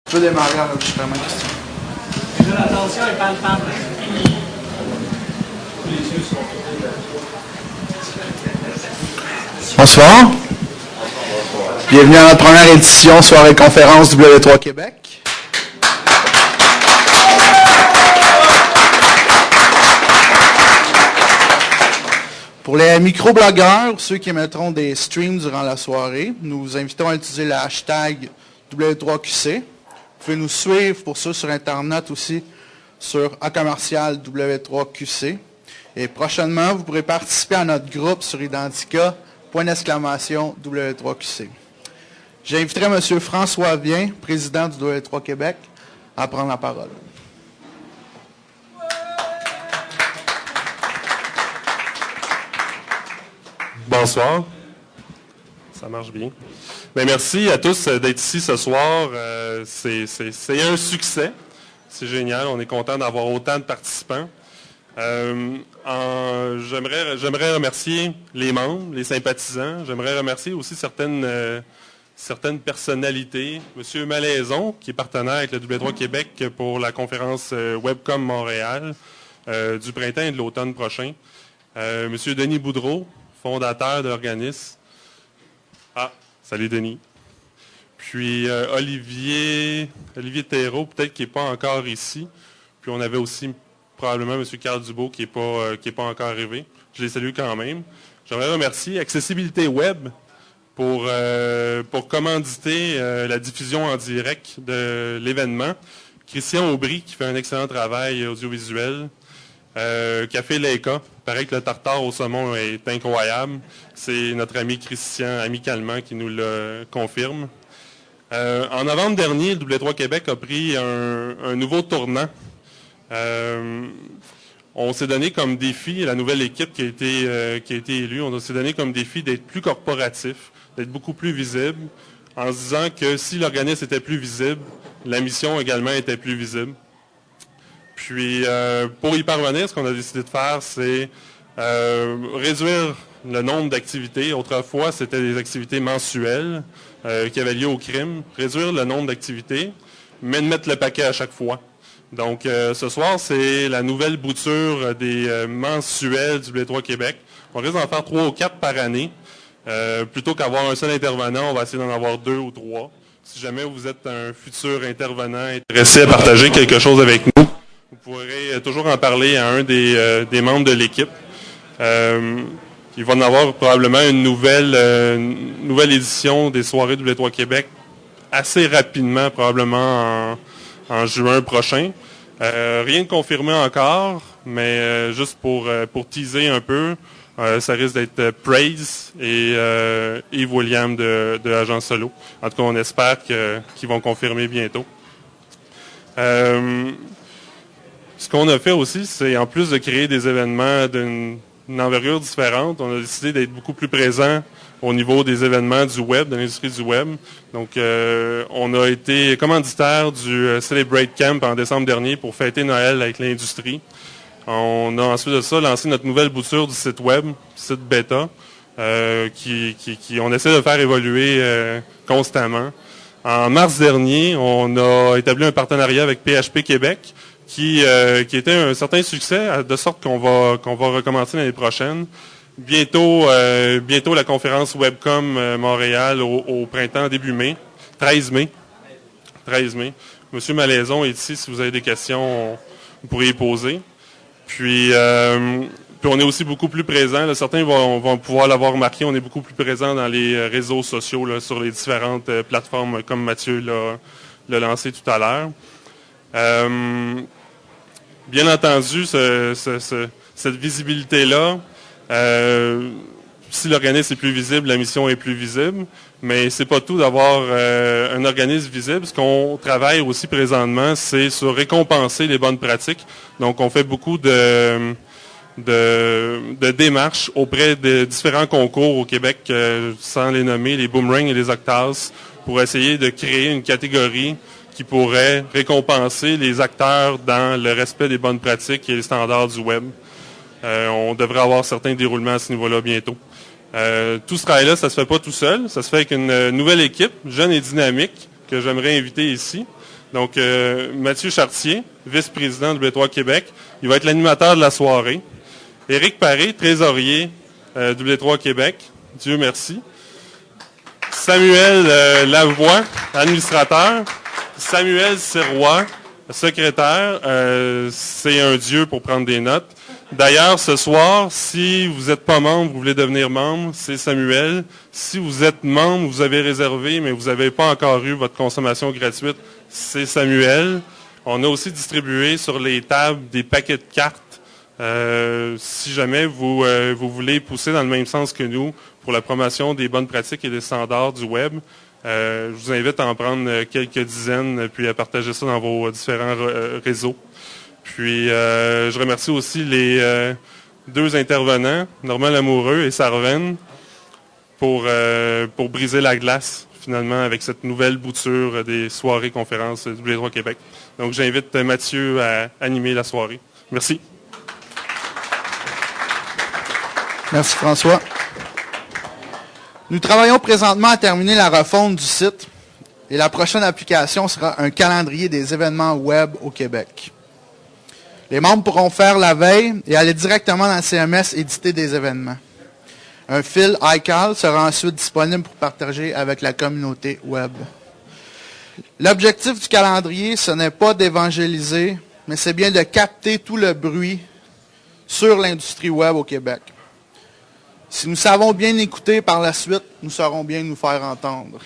Tu peux démarrer l'enregistrement, Christian. Déjà, l'attention est palpable. Les yeux sont Bonsoir. Bienvenue à notre première édition soirée conférence W3 Québec. Pour les micro-blogueurs, ceux qui émettront des streams durant la soirée, nous vous invitons à utiliser le hashtag W3QC. Vous pouvez nous suivre pour ça sur Internet aussi sur @commercial W3QC. Et prochainement, vous pourrez participer à notre groupe sur Identica, !W3QC. J'inviterai M. François Vien, président du W3 Québec, à prendre la parole. Bonsoir. Ça marche bien. Bien, merci à tous d'être ici ce soir. C'est un succès. C'est génial. On est content d'avoir autant de participants. J'aimerais remercier les membres, les sympathisants. J'aimerais remercier aussi certaines personnalités. Monsieur Malaison, qui est partenaire avec le W3 Québec pour la conférence Webcom Montréal du printemps et de l'automne prochain. Monsieur Denis Boudreau, fondateur de l'organisme. Ah, salut Denis. Puis Olivier Thérault, peut-être qui n'est pas encore ici. Puis on avait aussi probablement M. Carl Dubois qui n'est pas encore arrivé. Je les salue quand même. J'aimerais remercier Accessibilité Web pour commanditer la diffusion en direct de l'événement. Christian Aubry qui fait un excellent travail audiovisuel. Café Leica, paraît que le tartare au saumon est incroyable. C'est notre ami Christian, amicalement, qui nous le confirme. En novembre dernier, le W3 Québec a pris un nouveau tournant. On s'est donné comme défi, la nouvelle équipe qui a été élue, on s'est donné comme défi d'être plus corporatif, d'être beaucoup plus visible, en se disant que si l'organisme était plus visible, la mission également était plus visible. Puis, pour y parvenir, ce qu'on a décidé de faire, c'est réduire le nombre d'activités. Autrefois, c'était des activités mensuelles qui avaient lieu au crime. Réduire le nombre d'activités, mais de mettre le paquet à chaque fois. Donc, ce soir, c'est la nouvelle bouture des mensuels du W3 Québec. On risque d'en faire 3 ou 4 par année. Plutôt qu'avoir un seul intervenant, on va essayer d'en avoir 2 ou 3. Si jamais vous êtes un futur intervenant intéressé à partager quelque chose avec nous, vous pourrez toujours en parler à un des membres de l'équipe. Il va y en avoir probablement une nouvelle édition des soirées W3 Québec assez rapidement, probablement en juin prochain. Rien de confirmé encore, mais juste pour teaser un peu, ça risque d'être Praise et Yves William de Agence Solo. En tout cas, on espère qu'ils vont confirmer bientôt. Ce qu'on a fait aussi, c'est en plus de créer des événements d'une envergure différente, on a décidé d'être beaucoup plus présent au niveau des événements du web, de l'industrie du web. Donc, on a été commanditaire du Celebrate Camp en décembre dernier pour fêter Noël avec l'industrie. On a ensuite de ça lancé notre nouvelle bouture du site web, site bêta, on essaie de faire évoluer constamment. En mars dernier, on a établi un partenariat avec PHP Québec, qui était un certain succès, de sorte qu'on va recommencer l'année prochaine. Bientôt la conférence Webcom Montréal au printemps, début mai, 13 mai. Monsieur Malaison est ici, si vous avez des questions, vous pourriez y poser. Puis on est aussi beaucoup plus présent. Là, certains vont pouvoir l'avoir remarqué, on est beaucoup plus présent dans les réseaux sociaux, là, sur les différentes plateformes, comme Mathieu l'a lancé tout à l'heure. Bien entendu, cette visibilité-là, si l'organisme est plus visible, la mission est plus visible, mais c'est pas tout d'avoir un organisme visible. Ce qu'on travaille aussi présentement, c'est sur récompenser les bonnes pratiques. Donc, on fait beaucoup de démarches auprès de différents concours au Québec, sans les nommer, les Boomerang et les Octas, pour essayer de créer une catégorie qui pourrait récompenser les acteurs dans le respect des bonnes pratiques et les standards du web. On devrait avoir certains déroulements à ce niveau-là bientôt. Tout ce travail-là, ça ne se fait pas tout seul. Ça se fait avec une nouvelle équipe, jeune et dynamique, que j'aimerais inviter ici. Donc, Mathieu Chartier, vice-président de W3 Québec, il va être l'animateur de la soirée. Éric Paré, trésorier W3 Québec, Dieu merci. Samuel Lavoie, administrateur. Samuel Sirois, secrétaire. C'est un dieu pour prendre des notes. D'ailleurs, ce soir, si vous n'êtes pas membre, vous voulez devenir membre, c'est Samuel. Si vous êtes membre, vous avez réservé, mais vous n'avez pas encore eu votre consommation gratuite, c'est Samuel. On a aussi distribué sur les tables des paquets de cartes. Si jamais vous voulez pousser dans le même sens que nous pour la promotion des bonnes pratiques et des standards du web, je vous invite à en prendre quelques dizaines puis à partager ça dans vos différents réseaux. Puis, je remercie aussi les deux intervenants, Normand Lamoureux et Sarven, pour briser la glace, finalement, avec cette nouvelle bouture des soirées conférences du W3 Québec. Donc, j'invite Mathieu à animer la soirée. Merci. Merci, François. Nous travaillons présentement à terminer la refonte du site et la prochaine application sera un calendrier des événements web au Québec. Les membres pourront faire la veille et aller directement dans le CMS éditer des événements. Un fil iCal sera ensuite disponible pour partager avec la communauté web. L'objectif du calendrier, ce n'est pas d'évangéliser, mais c'est bien de capter tout le bruit sur l'industrie web au Québec. Si nous savons bien écouter par la suite, nous saurons bien nous faire entendre.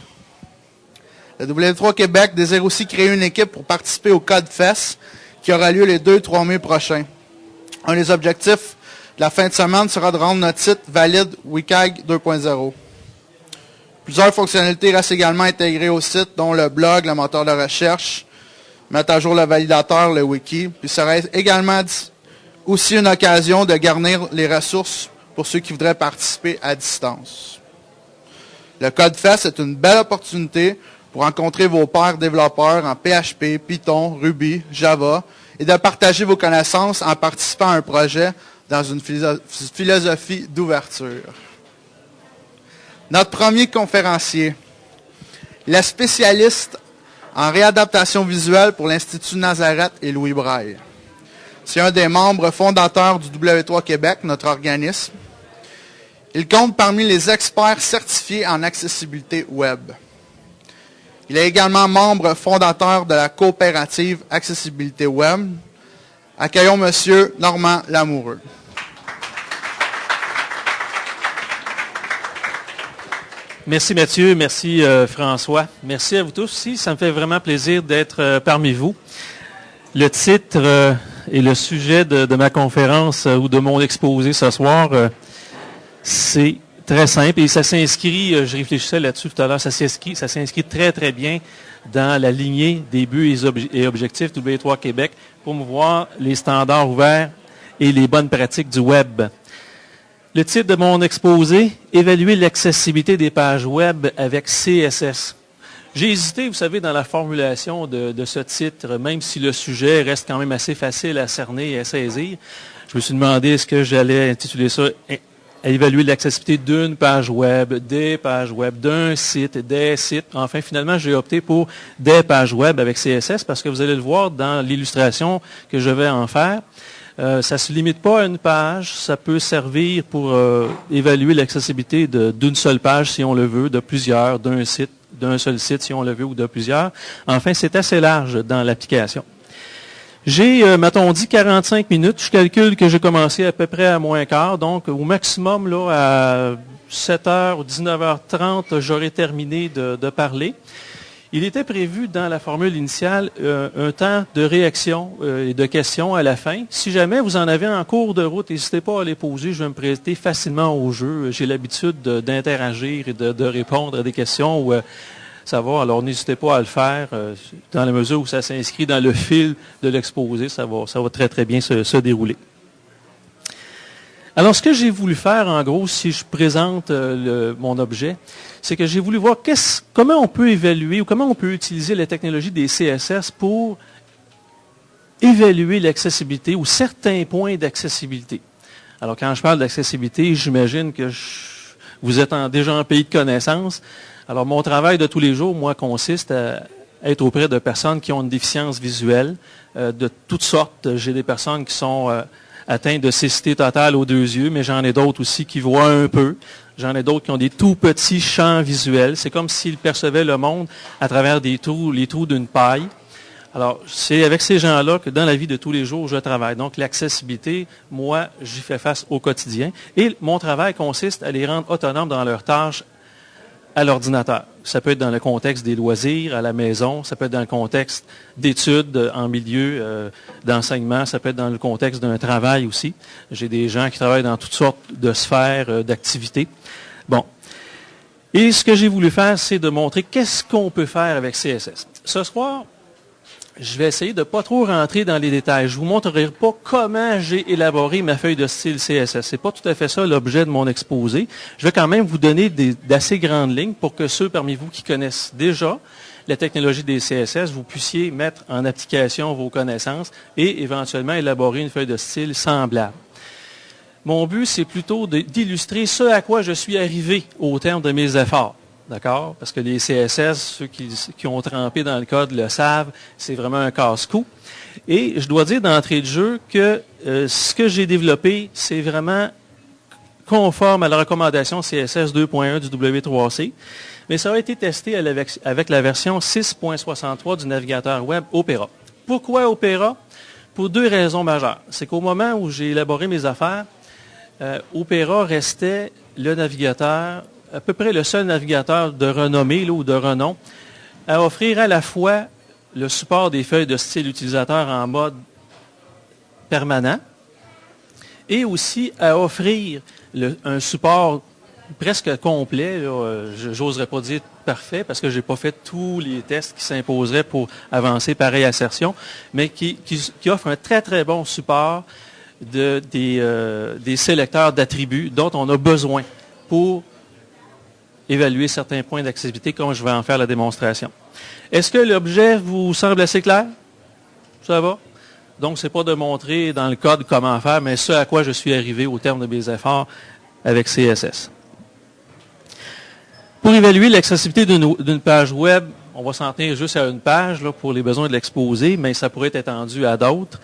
Le W3 Québec désire aussi créer une équipe pour participer au CodeFest qui aura lieu les 2-3 mai prochains. Un des objectifs de la fin de semaine sera de rendre notre site valide WCAG 2.0. Plusieurs fonctionnalités restent également intégrées au site, dont le blog, le moteur de recherche, mettre à jour le validateur, le wiki, puis sera également aussi une occasion de garnir les ressources pour ceux qui voudraient participer à distance. Le CodeFest est une belle opportunité pour rencontrer vos pairs développeurs en PHP, Python, Ruby, Java et de partager vos connaissances en participant à un projet dans une philosophie d'ouverture. Notre premier conférencier, le spécialiste en réadaptation visuelle pour l'Institut Nazareth et Louis Braille. C'est un des membres fondateurs du W3 Québec, notre organisme. Il compte parmi les experts certifiés en accessibilité web. Il est également membre fondateur de la coopérative Accessibilité Web. Accueillons M. Normand Lamoureux. Merci Mathieu, merci François. Merci à vous tous aussi. Ça me fait vraiment plaisir d'être parmi vous. Le titre et le sujet de ma conférence ou de mon exposé ce soir, c'est très simple et ça s'inscrit, je réfléchissais là-dessus tout à l'heure, ça s'inscrit très très bien dans la lignée des buts et objectifs W3 Québec, promouvoir les standards ouverts et les bonnes pratiques du web. Le titre de mon exposé, évaluer l'accessibilité des pages web avec CSS. J'ai hésité, vous savez, dans la formulation de ce titre, même si le sujet reste quand même assez facile à cerner et à saisir. Je me suis demandé est-ce que j'allais intituler ça « Évaluer l'accessibilité d'une page web, des pages web, d'un site, des sites ». Enfin, finalement, j'ai opté pour des pages web avec CSS parce que vous allez le voir dans l'illustration que je vais en faire. Ça ne se limite pas à une page, ça peut servir pour évaluer l'accessibilité d'une seule page si on le veut, de plusieurs, d'un seul site si on le veut ou de plusieurs. Enfin, c'est assez large dans l'application. J'ai, m'a-t-on dit, 45 minutes. Je calcule que j'ai commencé à peu près à moins quart, donc au maximum là à 7h ou 19h30, j'aurai terminé de parler. Il était prévu dans la formule initiale un temps de réaction et de questions à la fin. Si jamais vous en avez en cours de route, n'hésitez pas à les poser. Je vais me prêter facilement au jeu. J'ai l'habitude d'interagir et de répondre à des questions ou savoir. Alors n'hésitez pas à le faire dans la mesure où ça s'inscrit dans le fil de l'exposé. Ça va très très bien se dérouler. Alors, ce que j'ai voulu faire, en gros, si je présente mon objet, c'est que j'ai voulu voir comment on peut évaluer ou comment on peut utiliser la technologie des CSS pour évaluer l'accessibilité ou certains points d'accessibilité. Alors, quand je parle d'accessibilité, j'imagine que vous êtes déjà en pays de connaissance. Alors, mon travail de tous les jours, moi, consiste être auprès de personnes qui ont une déficience visuelle de toutes sortes. J'ai des personnes qui sont atteintes de cécité totale aux 2 yeux, mais j'en ai d'autres aussi qui voient un peu. J'en ai d'autres qui ont des tout petits champs visuels. C'est comme s'ils percevaient le monde à travers les trous d'une paille. Alors, c'est avec ces gens-là que dans la vie de tous les jours, je travaille. Donc, l'accessibilité, moi, j'y fais face au quotidien. Et mon travail consiste à les rendre autonomes dans leurs tâches à l'ordinateur. Ça peut être dans le contexte des loisirs, à la maison, ça peut être dans le contexte d'études en milieu d'enseignement, ça peut être dans le contexte d'un travail aussi. J'ai des gens qui travaillent dans toutes sortes de sphères d'activités. Bon. Et ce que j'ai voulu faire, c'est de montrer qu'est-ce qu'on peut faire avec CSS. Ce soir, je vais essayer de ne pas trop rentrer dans les détails. Je ne vous montrerai pas comment j'ai élaboré ma feuille de style CSS. Ce n'est pas tout à fait ça l'objet de mon exposé. Je vais quand même vous donner d'assez grandes lignes pour que ceux parmi vous qui connaissent déjà la technologie des CSS, vous puissiez mettre en application vos connaissances et éventuellement élaborer une feuille de style semblable. Mon but, c'est plutôt d'illustrer ce à quoi je suis arrivé au terme de mes efforts. D'accord? Parce que les CSS, ceux qui ont trempé dans le code le savent, c'est vraiment un casse-cou. Et je dois dire d'entrée de jeu que ce que j'ai développé, c'est vraiment conforme à la recommandation CSS 2.1 du W3C, mais ça a été testé avec la version 6.63 du navigateur web Opera. Pourquoi Opera? Pour 2 raisons majeures. C'est qu'au moment où j'ai élaboré mes affaires, Opera restait le navigateur, à peu près le seul navigateur de renommée ou de renom, à offrir à la fois le support des feuilles de style utilisateur en mode permanent et aussi à offrir un support presque complet, je n'oserais pas dire parfait parce que je n'ai pas fait tous les tests qui s'imposeraient pour avancer pareille assertion, mais qui offre un très très bon support des sélecteurs d'attributs dont on a besoin pour évaluer certains points d'accessibilité comme je vais en faire la démonstration. Est-ce que l'objet vous semble assez clair? Ça va? Donc, ce n'est pas de montrer dans le code comment faire, mais ce à quoi je suis arrivé au terme de mes efforts avec CSS. Pour évaluer l'accessibilité d'une page web, on va s'en tenir juste à une page là, pour les besoins de l'exposé, mais ça pourrait être étendu à d'autres.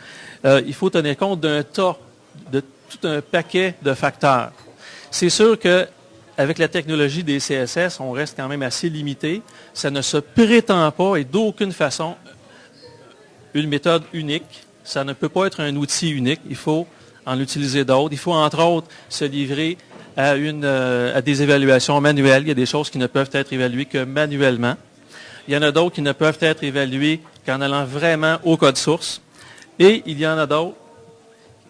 Il faut tenir compte d'un tas, de tout un paquet de facteurs. C'est sûr que avec la technologie des CSS, on reste quand même assez limité. Ça ne se prétend pas et d'aucune façon une méthode unique. Ça ne peut pas être un outil unique. Il faut en utiliser d'autres. Il faut, entre autres, se livrer à des évaluations manuelles. Il y a des choses qui ne peuvent être évaluées que manuellement. Il y en a d'autres qui ne peuvent être évaluées qu'en allant vraiment au code source. Et il y en a d'autres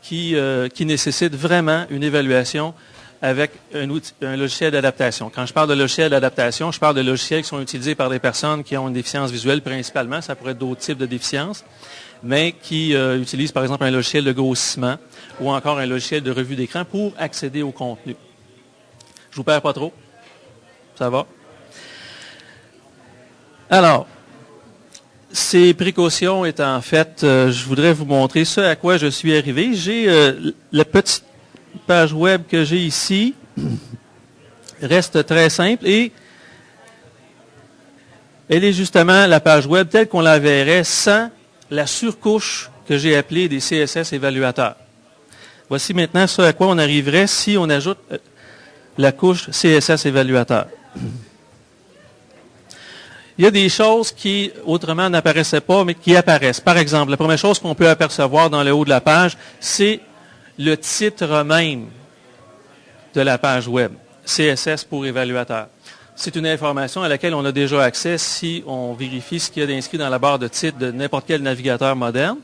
qui nécessitent vraiment une évaluation avec un logiciel d'adaptation. Quand je parle de logiciel d'adaptation, je parle de logiciels qui sont utilisés par des personnes qui ont une déficience visuelle principalement, ça pourrait être d'autres types de déficiences, mais qui utilisent par exemple un logiciel de grossissement ou encore un logiciel de revue d'écran pour accéder au contenu. Je vous perds pas trop? Ça va? Alors, ces précautions étant faites, je voudrais vous montrer ce à quoi je suis arrivé. J'ai la petite page web que j'ai ici reste très simple et elle est justement la page web telle qu'on la verrait sans la surcouche que j'ai appelée des CSS évaluateurs. Voici maintenant ce à quoi on arriverait si on ajoute la couche CSS évaluateur. Il y a des choses qui autrement n'apparaissaient pas, mais qui apparaissent. Par exemple, la première chose qu'on peut apercevoir dans le haut de la page, c'est le titre même de la page web, CSS pour évaluateur. C'est une information à laquelle on a déjà accès si on vérifie ce qu'il y a d'inscrit dans la barre de titre de n'importe quel navigateur moderne,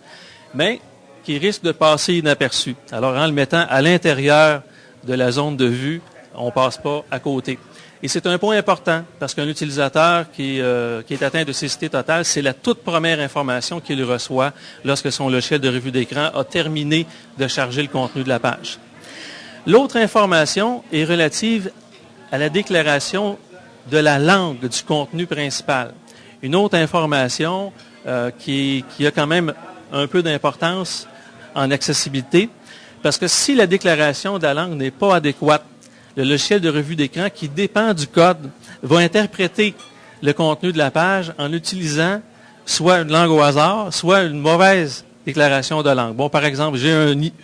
mais qui risque de passer inaperçu. Alors, en le mettant à l'intérieur de la zone de vue, on ne passe pas à côté. Et c'est un point important, parce qu'un utilisateur qui est atteint de cécité totale, c'est la toute première information qu'il reçoit lorsque son logiciel de revue d'écran a terminé de charger le contenu de la page. L'autre information est relative à la déclaration de la langue du contenu principal. Une autre information qui a quand même un peu d'importance en accessibilité, parce que si la déclaration de la langue n'est pas adéquate, le logiciel de revue d'écran qui dépend du code va interpréter le contenu de la page en utilisant soit une langue au hasard, soit une mauvaise déclaration de langue. Bon, par exemple, j'ai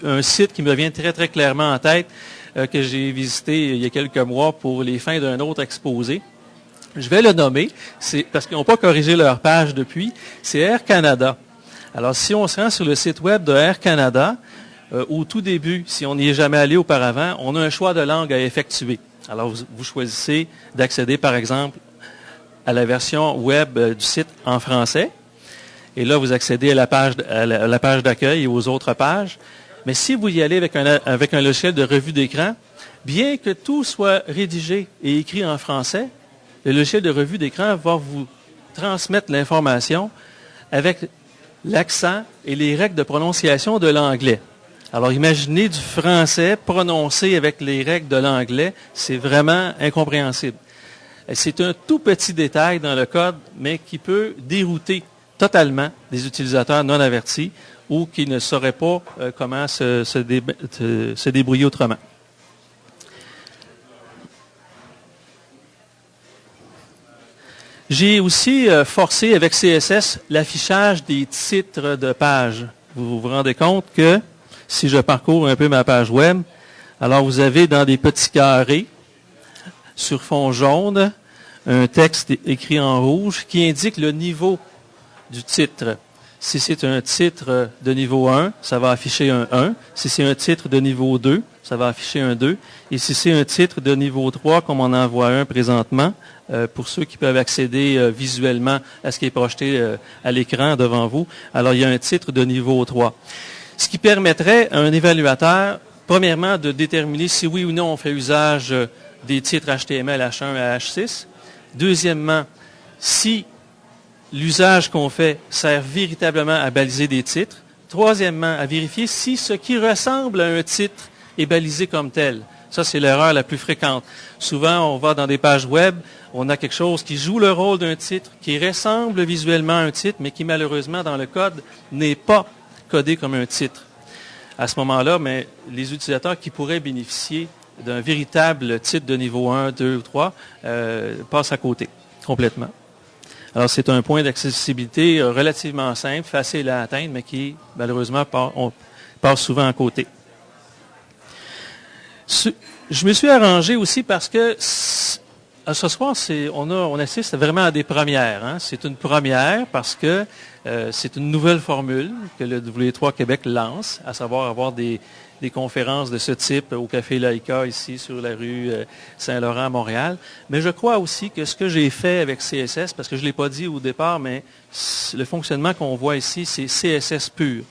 un site qui me vient très, très clairement en tête que j'ai visité il y a quelques mois pour les fins d'un autre exposé. Je vais le nommer, c'est parce qu'ils n'ont pas corrigé leur page depuis, c'est Air Canada. Alors, si on se rend sur le site web de Air Canada, au tout début, si on n'y est jamais allé auparavant, on a un choix de langue à effectuer. Alors, vous choisissez d'accéder, par exemple, à la version web du site en français. Et là, vous accédez à la page d'accueil et aux autres pages. Mais si vous y allez avec un logiciel de revue d'écran, bien que tout soit rédigé et écrit en français, le logiciel de revue d'écran va vous transmettre l'information avec l'accent et les règles de prononciation de l'anglais. Alors, imaginez du français prononcé avec les règles de l'anglais, c'est vraiment incompréhensible. C'est un tout petit détail dans le code, mais qui peut dérouter totalement des utilisateurs non avertis ou qui ne sauraient pas comment se débrouiller autrement. J'ai aussi forcé avec CSS l'affichage des titres de page. Vous vous rendez compte que si je parcours un peu ma page web, alors vous avez dans des petits carrés sur fond jaune un texte écrit en rouge qui indique le niveau du titre. Si c'est un titre de niveau 1, ça va afficher un 1. Si c'est un titre de niveau 2, ça va afficher un 2. Et si c'est un titre de niveau 3, comme on en voit un présentement, pour ceux qui peuvent accéder visuellement à ce qui est projeté à l'écran devant vous, alors il y a un titre de niveau 3. Ce qui permettrait à un évaluateur, premièrement, de déterminer si oui ou non on fait usage des titres HTML H1 à H6. Deuxièmement, si l'usage qu'on fait sert véritablement à baliser des titres. Troisièmement, à vérifier si ce qui ressemble à un titre est balisé comme tel. Ça, c'est l'erreur la plus fréquente. Souvent, on va dans des pages web, on a quelque chose qui joue le rôle d'un titre, qui ressemble visuellement à un titre, mais qui malheureusement, dans le code, n'est pas codé comme un titre. À ce moment-là, mais les utilisateurs qui pourraient bénéficier d'un véritable titre de niveau 1, 2 ou 3 passent à côté complètement. Alors, c'est un point d'accessibilité relativement simple, facile à atteindre, mais qui, malheureusement, on passe souvent à côté. Je me suis arrangé aussi parce que ce soir, on assiste vraiment à des premières. Hein. C'est une première parce que c'est une nouvelle formule que le W3 Québec lance, à savoir avoir des conférences de ce type au Café Laïka, ici, sur la rue Saint-Laurent à Montréal. Mais je crois aussi que ce que j'ai fait avec CSS, parce que je ne l'ai pas dit au départ, mais le fonctionnement qu'on voit ici, c'est CSS pur.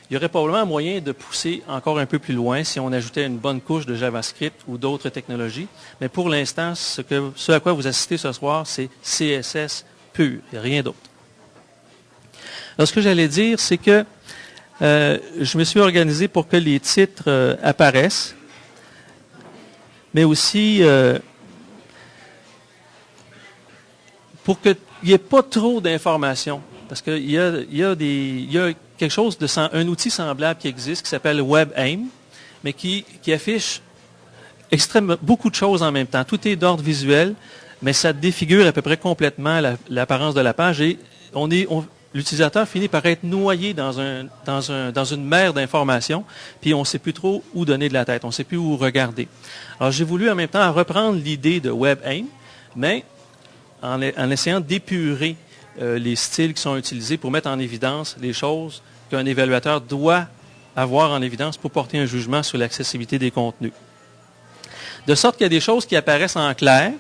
Il y aurait probablement moyen de pousser encore un peu plus loin si on ajoutait une bonne couche de JavaScript ou d'autres technologies. Mais pour l'instant, ce à quoi vous assistez ce soir, c'est CSS pur, et rien d'autre. Alors, ce que j'allais dire, c'est que je me suis organisé pour que les titres apparaissent, mais aussi pour qu'il n'y ait pas trop d'informations. Parce qu'il y a quelque chose un outil semblable qui existe qui s'appelle WebAIM, mais qui affiche beaucoup de choses en même temps. Tout est d'ordre visuel, mais ça défigure à peu près complètement l'apparence de la page et l'utilisateur finit par être noyé dans une mer d'informations, puis on ne sait plus trop où donner de la tête, on ne sait plus où regarder. Alors j'ai voulu en même temps reprendre l'idée de WebAIM, mais en essayant d'épurer les styles qui sont utilisés pour mettre en évidence les choses qu'un évaluateur doit avoir en évidence pour porter un jugement sur l'accessibilité des contenus. De sorte qu'il y a des choses qui apparaissent en clair,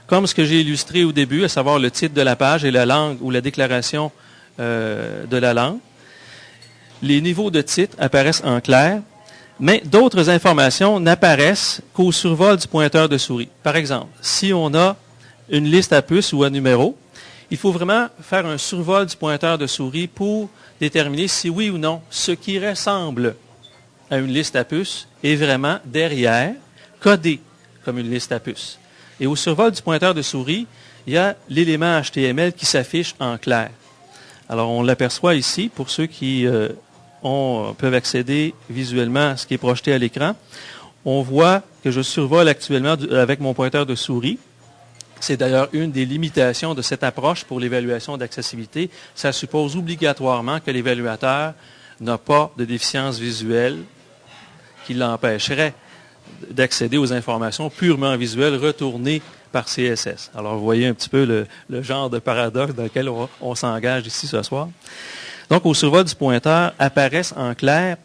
comme ce que j'ai illustré au début, à savoir le titre de la page et la langue ou la déclaration de la langue. Les niveaux de titre apparaissent en clair, mais d'autres informations n'apparaissent qu'au survol du pointeur de souris. Par exemple, si on a une liste à puces ou à numéros, il faut vraiment faire un survol du pointeur de souris pour déterminer si oui ou non ce qui ressemble à une liste à puces est vraiment derrière, codé comme une liste à puces. Et au survol du pointeur de souris, il y a l'élément HTML qui s'affiche en clair. Alors, on l'aperçoit ici pour ceux qui peuvent accéder visuellement à ce qui est projeté à l'écran. On voit que je survole actuellement avec mon pointeur de souris C'est d'ailleurs une des limitations de cette approche pour l'évaluation d'accessibilité. Ça suppose obligatoirement que l'évaluateur n'a pas de déficience visuelle qui l'empêcherait d'accéder aux informations purement visuelles retournées par CSS. Alors, vous voyez un petit peu le genre de paradoxe dans lequel on s'engage ici ce soir. Donc, au survol du pointeur apparaissent en clair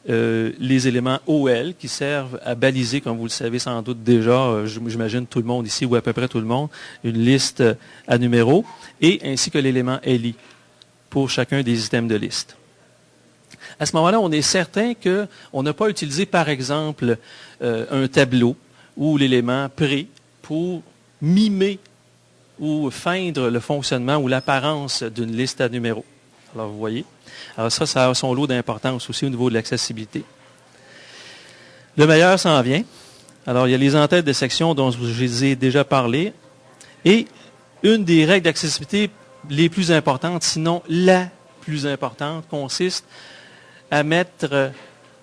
les éléments OL qui servent à baliser, comme vous le savez sans doute déjà, j'imagine tout le monde ici ou à peu près tout le monde, une liste à numéros, et ainsi que l'élément LI pour chacun des items de liste. À ce moment-là, on est certain qu'on n'a pas utilisé, par exemple, un tableau ou l'élément pré pour mimer ou feindre le fonctionnement ou l'apparence d'une liste à numéros. Alors, vous voyez. Alors ça a son lot d'importance aussi au niveau de l'accessibilité. Le meilleur s'en vient. Alors, il y a les entêtes de section dont je vous ai déjà parlé. Et une des règles d'accessibilité les plus importantes, sinon la plus importante, consiste à mettre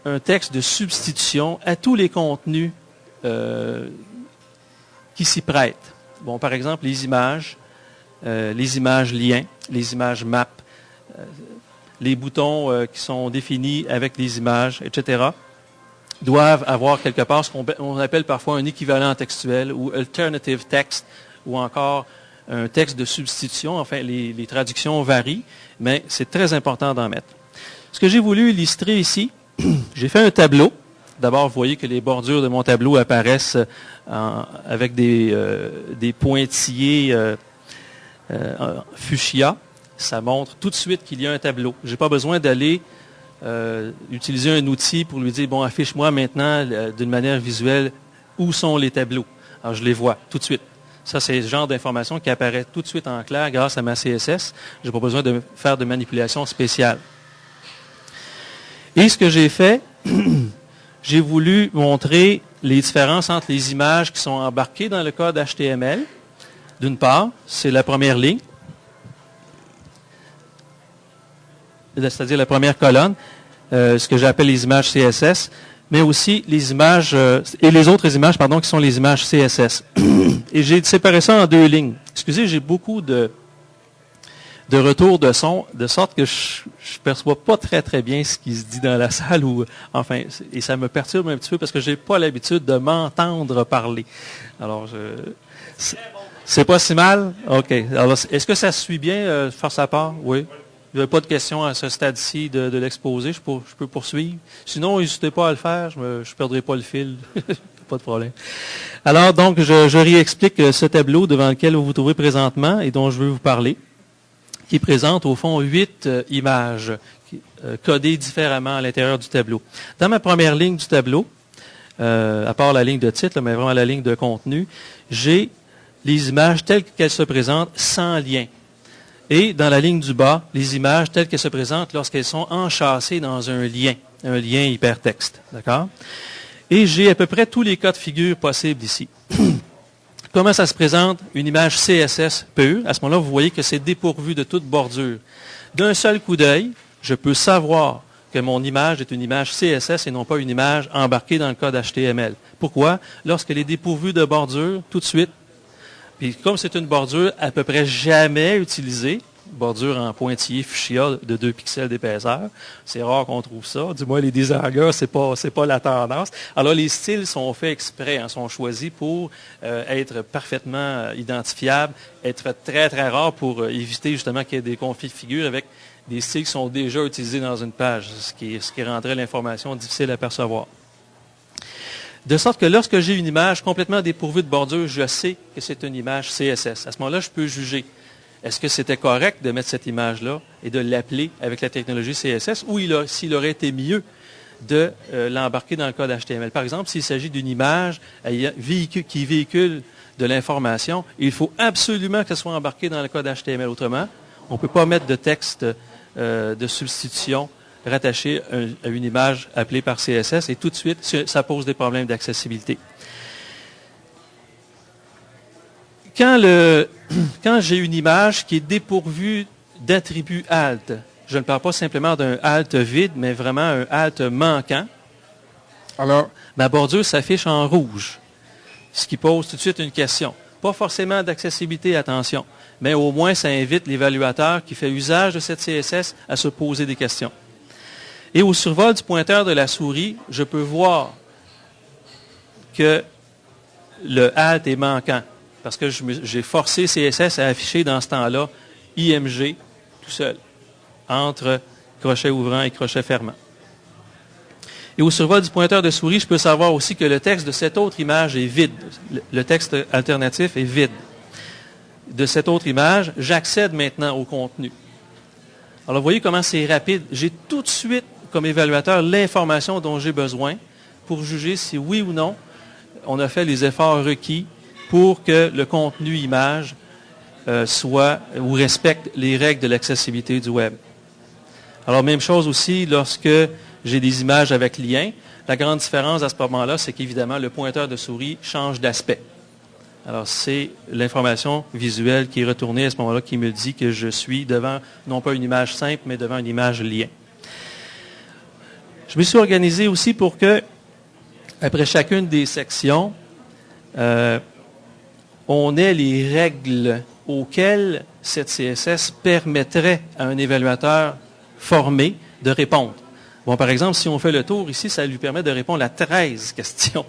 un texte de substitution à tous les contenus qui s'y prêtent. Bon, par exemple, les images liens, les images map, les boutons qui sont définis avec les images, etc., doivent avoir quelque part ce qu'on appelle parfois un équivalent textuel ou alternative text, ou encore un texte de substitution. Enfin, les traductions varient, mais c'est très important d'en mettre. Ce que j'ai voulu illustrer ici, j'ai fait un tableau. D'abord, vous voyez que les bordures de mon tableau apparaissent avec des pointillés fuchsia. Ça montre tout de suite qu'il y a un tableau. Je n'ai pas besoin d'aller utiliser un outil pour lui dire, bon, affiche-moi maintenant d'une manière visuelle où sont les tableaux. Alors, je les vois tout de suite. Ça, c'est le genre d'information qui apparaît tout de suite en clair grâce à ma CSS. Je n'ai pas besoin de faire de manipulation spéciale. Et ce que j'ai fait, j'ai voulu montrer les différences entre les images qui sont embarquées dans le code HTML. D'une part, c'est la première ligne, c'est-à-dire la première colonne, ce que j'appelle les images CSS, mais aussi les images, et les autres images, qui sont les images CSS. Et j'ai séparé ça en deux lignes. Excusez, j'ai beaucoup de retour de son, de sorte que je ne perçois pas très très bien ce qui se dit dans la salle, et ça me perturbe un petit peu parce que je n'ai pas l'habitude de m'entendre parler. Alors, c'est pas si mal? OK. Alors, est-ce que ça se suit bien, force à part? Oui. Il n'y a pas de questions à ce stade-ci de l'exposé. Je peux poursuivre. Sinon, n'hésitez pas à le faire. Je ne perdrai pas le fil. Pas de problème. Alors, donc, je réexplique ce tableau devant lequel vous vous trouvez présentement et dont je veux vous parler, qui présente au fond 8 images codées différemment à l'intérieur du tableau. Dans ma première ligne du tableau, à part la ligne de titre, mais vraiment la ligne de contenu, j'ai les images telles qu'elles se présentent sans lien. Et dans la ligne du bas, les images telles qu'elles se présentent lorsqu'elles sont enchâssées dans un lien hypertexte. D'accord? Et j'ai à peu près tous les cas de figure possibles ici. Comment ça se présente? Une image CSS pure. À ce moment-là, vous voyez que c'est dépourvu de toute bordure. D'un seul coup d'œil, je peux savoir que mon image est une image CSS et non pas une image embarquée dans le code HTML. Pourquoi? Lorsqu'elle est dépourvue de bordure, tout de suite, puis comme c'est une bordure à peu près jamais utilisée, bordure en pointillé fuchsia de 2 pixels d'épaisseur, c'est rare qu'on trouve ça. Du moins, les designers, c'est pas la tendance. Alors, les styles sont faits exprès, sont choisis pour être parfaitement identifiables, être très, très rares pour éviter justement qu'il y ait des conflits de figures avec des styles qui sont déjà utilisés dans une page, ce qui rendrait l'information difficile à percevoir. De sorte que lorsque j'ai une image complètement dépourvue de bordure, je sais que c'est une image CSS. À ce moment-là, je peux juger. Est-ce que c'était correct de mettre cette image-là et de l'appeler avec la technologie CSS ou s'il aurait été mieux de l'embarquer dans le code HTML? Par exemple, s'il s'agit d'une image qui véhicule de l'information, il faut absolument que ce soit embarqué dans le code HTML. Autrement, on ne peut pas mettre de texte de substitution rattaché à une image appelée par CSS et tout de suite, ça pose des problèmes d'accessibilité. Quand j'ai une image qui est dépourvue d'attribut alt, je ne parle pas simplement d'un alt vide, mais vraiment un alt manquant, alors ma bordure s'affiche en rouge, ce qui pose tout de suite une question. Pas forcément d'accessibilité, attention, mais au moins ça invite l'évaluateur qui fait usage de cette CSS à se poser des questions. Et au survol du pointeur de la souris, je peux voir que le Alt est manquant, parce que j'ai forcé CSS à afficher dans ce temps-là IMG tout seul, entre crochet ouvrant et crochet fermant. Et au survol du pointeur de souris, je peux savoir aussi que le texte de cette autre image est vide. Le texte alternatif est vide. De cette autre image, j'accède maintenant au contenu. Alors, vous voyez comment c'est rapide. J'ai tout de suite, comme évaluateur, l'information dont j'ai besoin pour juger si oui ou non, on a fait les efforts requis pour que le contenu image soit ou respecte les règles de l'accessibilité du web. Alors, même chose aussi lorsque j'ai des images avec lien. La grande différence à ce moment-là, c'est qu'évidemment, le pointeur de souris change d'aspect. Alors, c'est l'information visuelle qui est retournée à ce moment-là qui me dit que je suis devant, non pas une image simple, mais devant une image lien. Je me suis organisé aussi pour que, après chacune des sections, on ait les règles auxquelles cette CSS permettrait à un évaluateur formé de répondre. Bon, par exemple, si on fait le tour ici, ça lui permet de répondre à 13 questions.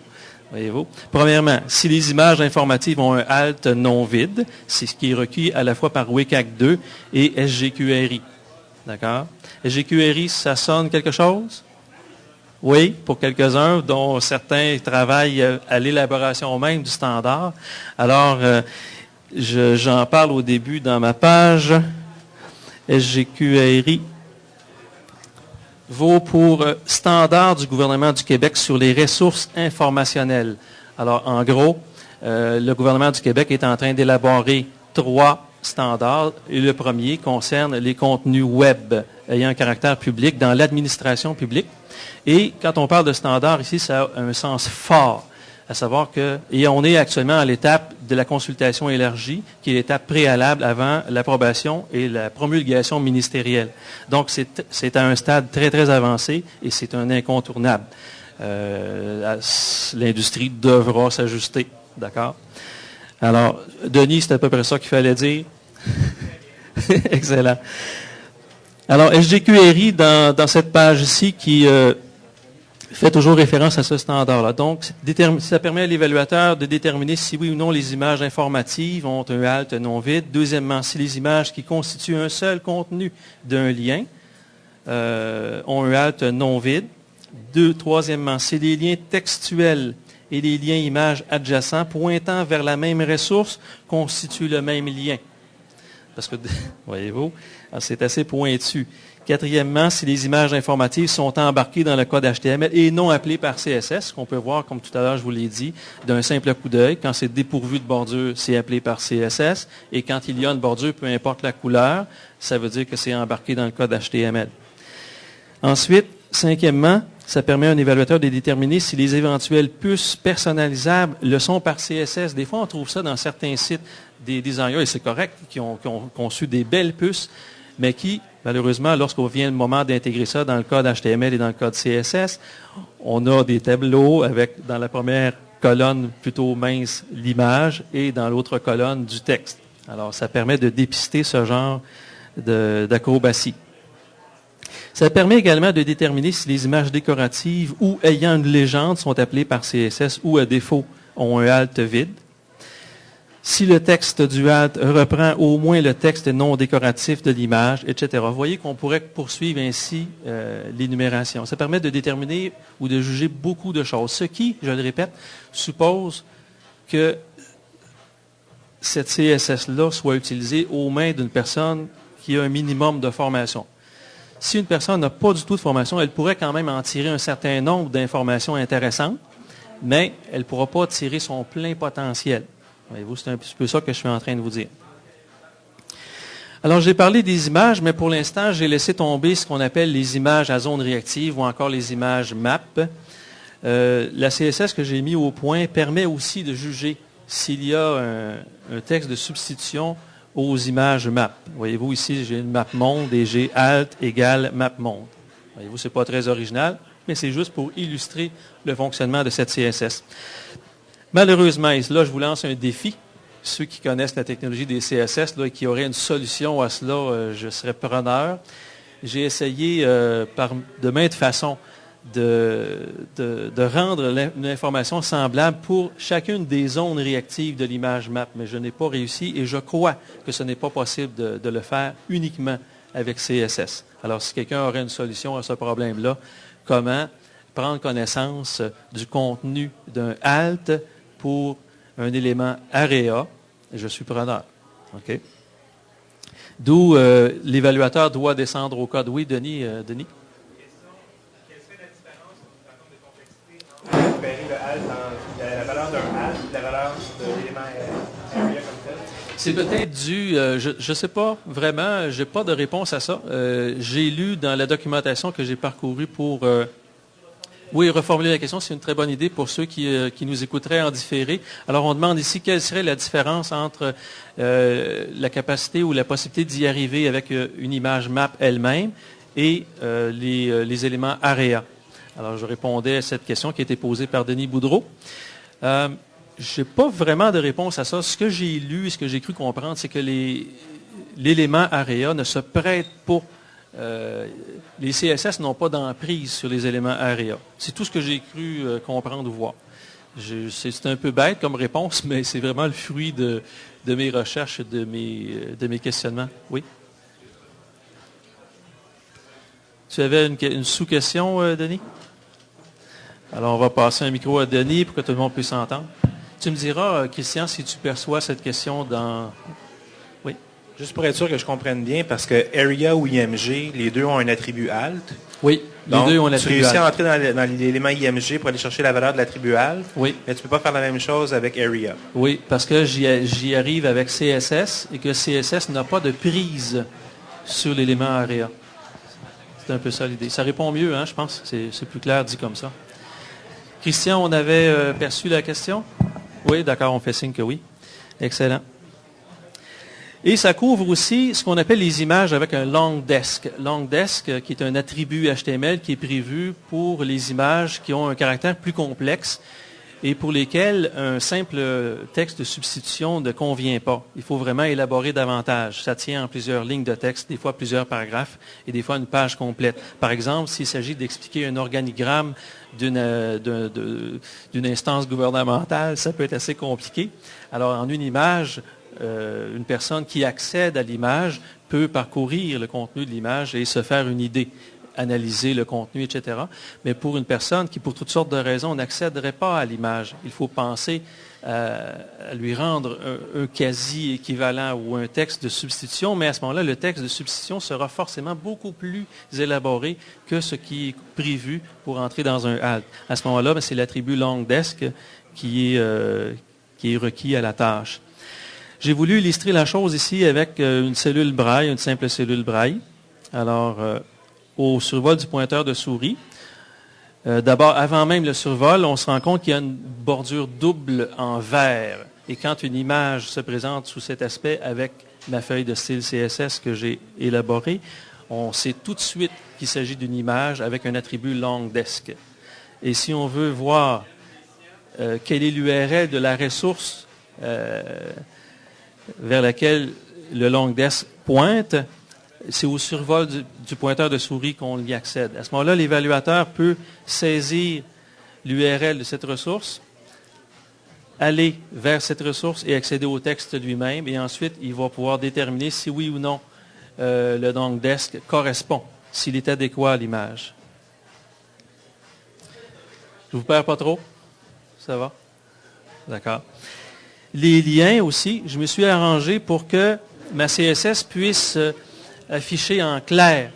Voyez-vous? Premièrement, si les images informatives ont un alt non vide, c'est ce qui est requis à la fois par WCAG 2 et SGQRI. D'accord? SGQRI, ça sonne quelque chose? Oui, pour quelques-uns, dont certains travaillent à l'élaboration même du standard. Alors, j'en parle au début dans ma page. SGQRI vaut pour standard du gouvernement du Québec sur les ressources informationnelles. Alors, en gros, le gouvernement du Québec est en train d'élaborer 3 standards et le premier concerne les contenus web ayant un caractère public dans l'administration publique. Et quand on parle de standard ici, ça a un sens fort, à savoir que, et on est actuellement à l'étape de la consultation élargie, qui est l'étape préalable avant l'approbation et la promulgation ministérielle. Donc, c'est à un stade très, très avancé et c'est un incontournable. L'industrie devra s'ajuster, d'accord? Alors, Denis, c'est à peu près ça qu'il fallait dire. Excellent. Alors, SGQRI, dans cette page-ci, qui fait toujours référence à ce standard-là. Donc, ça permet à l'évaluateur de déterminer si oui ou non les images informatives ont un alt non vide. Deuxièmement, si les images qui constituent un seul contenu d'un lien ont un alt non vide. Troisièmement, si les liens textuels et les liens images adjacents pointant vers la même ressource constituent le même lien. Parce que, voyez-vous, c'est assez pointu. Quatrièmement, si les images informatives sont embarquées dans le code HTML et non appelées par CSS, qu'on peut voir, comme tout à l'heure je vous l'ai dit, d'un simple coup d'œil. Quand c'est dépourvu de bordure, c'est appelé par CSS. Et quand il y a une bordure, peu importe la couleur, ça veut dire que c'est embarqué dans le code HTML. Ensuite, cinquièmement, ça permet à un évaluateur de déterminer si les éventuelles puces personnalisables le sont par CSS. Des fois, on trouve ça dans certains sites des designers, et c'est correct, qui ont conçu des belles puces, mais qui, malheureusement, lorsqu'on vient le moment d'intégrer ça dans le code HTML et dans le code CSS, on a des tableaux avec, dans la première colonne plutôt mince, l'image, et dans l'autre colonne, du texte. Alors, ça permet de dépister ce genre d'acrobatie. Ça permet également de déterminer si les images décoratives ou ayant une légende sont appelées par CSS ou, à défaut, ont un alt vide. Si le texte du alt reprend au moins le texte non décoratif de l'image, etc. Vous voyez qu'on pourrait poursuivre ainsi l'énumération. Ça permet de déterminer ou de juger beaucoup de choses. Ce qui, je le répète, suppose que cette CSS-là soit utilisée aux mains d'une personne qui a un minimum de formation. Si une personne n'a pas du tout de formation, elle pourrait quand même en tirer un certain nombre d'informations intéressantes, mais elle ne pourra pas tirer son plein potentiel. Voyez-vous, c'est un petit peu ça que je suis en train de vous dire. Alors, j'ai parlé des images, mais pour l'instant, j'ai laissé tomber ce qu'on appelle les images à zone réactive ou encore les images MAP. La CSS que j'ai mis au point permet aussi de juger s'il y a un texte de substitution aux images map. Voyez-vous, ici, j'ai une map monde et j'ai alt égale map monde. Voyez-vous, ce n'est pas très original, mais c'est juste pour illustrer le fonctionnement de cette CSS. Malheureusement, et là, je vous lance un défi. ceux qui connaissent la technologie des CSS là, et qui auraient une solution à cela, je serais preneur. J'ai essayé de maintes façons de rendre l'information semblable pour chacune des zones réactives de l'image map, mais je n'ai pas réussi et je crois que ce n'est pas possible de le faire uniquement avec CSS. Alors, si quelqu'un aurait une solution à ce problème-là, comment prendre connaissance du contenu d'un alt pour un élément area, je suis preneur. OK? D'où l'évaluateur doit descendre au code. Oui, Denis? Denis? Quelle serait la différence, par contre, de complexité entre récupérer le alt la valeur d'un alt et la valeur de l'élément area comme tel? C'est peut-être dû, je ne sais pas vraiment, je n'ai pas de réponse à ça. J'ai lu dans la documentation que j'ai parcourue pour... oui, reformuler la question, c'est une très bonne idée pour ceux qui nous écouteraient en différé. Alors, on demande ici quelle serait la différence entre la capacité ou la possibilité d'y arriver avec une image map elle-même et les éléments area. Alors, je répondais à cette question qui a été posée par Denis Boudreau. Je n'ai pas vraiment de réponse à ça. Ce que j'ai lu, ce que j'ai cru comprendre, c'est que l'élément area ne se prête pas. Les CSS n'ont pas d'emprise sur les éléments area. C'est tout ce que j'ai cru comprendre ou voir. C'est un peu bête comme réponse, mais c'est vraiment le fruit de mes recherches, de mes questionnements. Oui? Tu avais une sous-question, Denis? Alors, on va passer un micro à Denis pour que tout le monde puisse s'entendre. Tu me diras, Christian, si tu perçois cette question dans... Oui? Juste pour être sûr que je comprenne bien, parce que area ou IMG, les deux ont un attribut alt. Oui, donc, les deux ont un tu attribut réussis alt. à entrer dans l'élément IMG pour aller chercher la valeur de l'attribut alt, Oui. mais tu ne peux pas faire la même chose avec area. Oui, parce que j'y arrive avec CSS et que CSS n'a pas de prise sur l'élément area. C'est un peu ça l'idée. Ça répond mieux, hein, je pense. C'est plus clair dit comme ça. Christian, on avait perçu la question? Oui, d'accord, on fait signe que oui. Excellent. Et ça couvre aussi ce qu'on appelle les images avec un long desk. Long desk, qui est un attribut HTML qui est prévu pour les images qui ont un caractère plus complexe et pour lesquelles un simple texte de substitution ne convient pas. Il faut vraiment élaborer davantage. Ça tient en plusieurs lignes de texte, des fois plusieurs paragraphes et des fois une page complète. Par exemple, s'il s'agit d'expliquer un organigramme d'une instance gouvernementale, ça peut être assez compliqué. Alors, en une image, une personne qui accède à l'image peut parcourir le contenu de l'image et se faire une idée, analyser le contenu, etc. Mais pour une personne qui, pour toutes sortes de raisons, n'accéderait pas à l'image, il faut penser à lui rendre un quasi-équivalent ou un texte de substitution, mais à ce moment-là, le texte de substitution sera forcément beaucoup plus élaboré que ce qui est prévu pour entrer dans un alt. À ce moment-là, c'est l'attribut LongDesk qui est requis à la tâche. J'ai voulu illustrer la chose ici avec une cellule braille, une simple cellule braille. Alors, au survol du pointeur de souris, d'abord, avant même le survol, on se rend compte qu'il y a une bordure double en vert. Et quand une image se présente sous cet aspect avec ma feuille de style CSS que j'ai élaborée, on sait tout de suite qu'il s'agit d'une image avec un attribut LongDesk. Et si on veut voir quelle est l'URL de la ressource vers laquelle le LongDesk pointe, c'est au survol du pointeur de souris qu'on y accède. À ce moment-là, l'évaluateur peut saisir l'URL de cette ressource, aller vers cette ressource et accéder au texte lui-même. Et ensuite, il va pouvoir déterminer si oui ou non le LongDesk correspond, s'il est adéquat à l'image. Je vous perds pas trop? Ça va? D'accord. Les liens aussi, je me suis arrangé pour que ma CSS puisse afficher en clair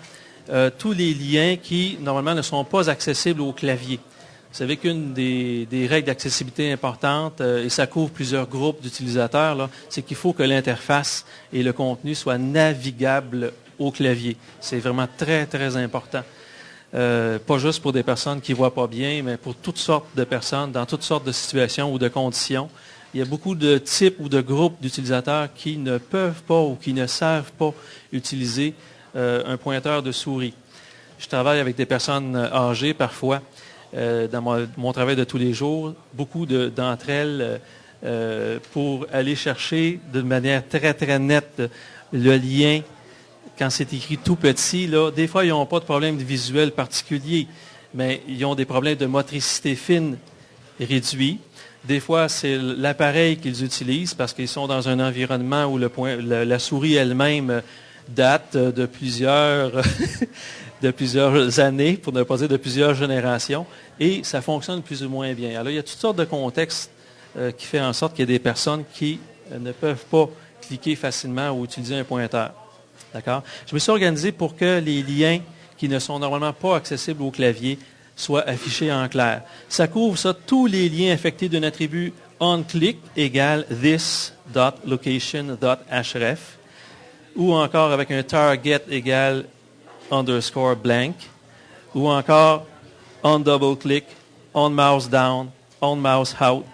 tous les liens qui, normalement, ne sont pas accessibles au clavier. Vous savez qu'une des règles d'accessibilité importantes, et ça couvre plusieurs groupes d'utilisateurs, c'est qu'il faut que l'interface et le contenu soient navigables au clavier. C'est vraiment très, très important. Pas juste pour des personnes qui ne voient pas bien, mais pour toutes sortes de personnes, dans toutes sortes de situations ou de conditions. Il y a beaucoup de types ou de groupes d'utilisateurs qui ne peuvent pas ou qui ne savent pas utiliser un pointeur de souris. Je travaille avec des personnes âgées parfois dans mon travail de tous les jours. Beaucoup d'entre elles pour aller chercher d'une manière très, très nette le lien quand c'est écrit tout petit. Là, des fois, ils n'ont pas de problème visuel particulier, mais ils ont des problèmes de motricité fine réduits. Des fois, c'est l'appareil qu'ils utilisent parce qu'ils sont dans un environnement où la souris elle-même date de plusieurs, de plusieurs années, pour ne pas dire de plusieurs générations, et ça fonctionne plus ou moins bien. Alors, il y a toutes sortes de contextes qui font en sorte qu'il y a des personnes qui ne peuvent pas cliquer facilement ou utiliser un pointeur. D'accord? Je me suis organisé pour que les liens qui ne sont normalement pas accessibles au clavier soient affichés en clair. Ça couvre ça, tous les liens affectés d'un attribut onClick égale this.location.href ou encore avec un target égale _blank ou encore on double click, on mouse down, on mouse out,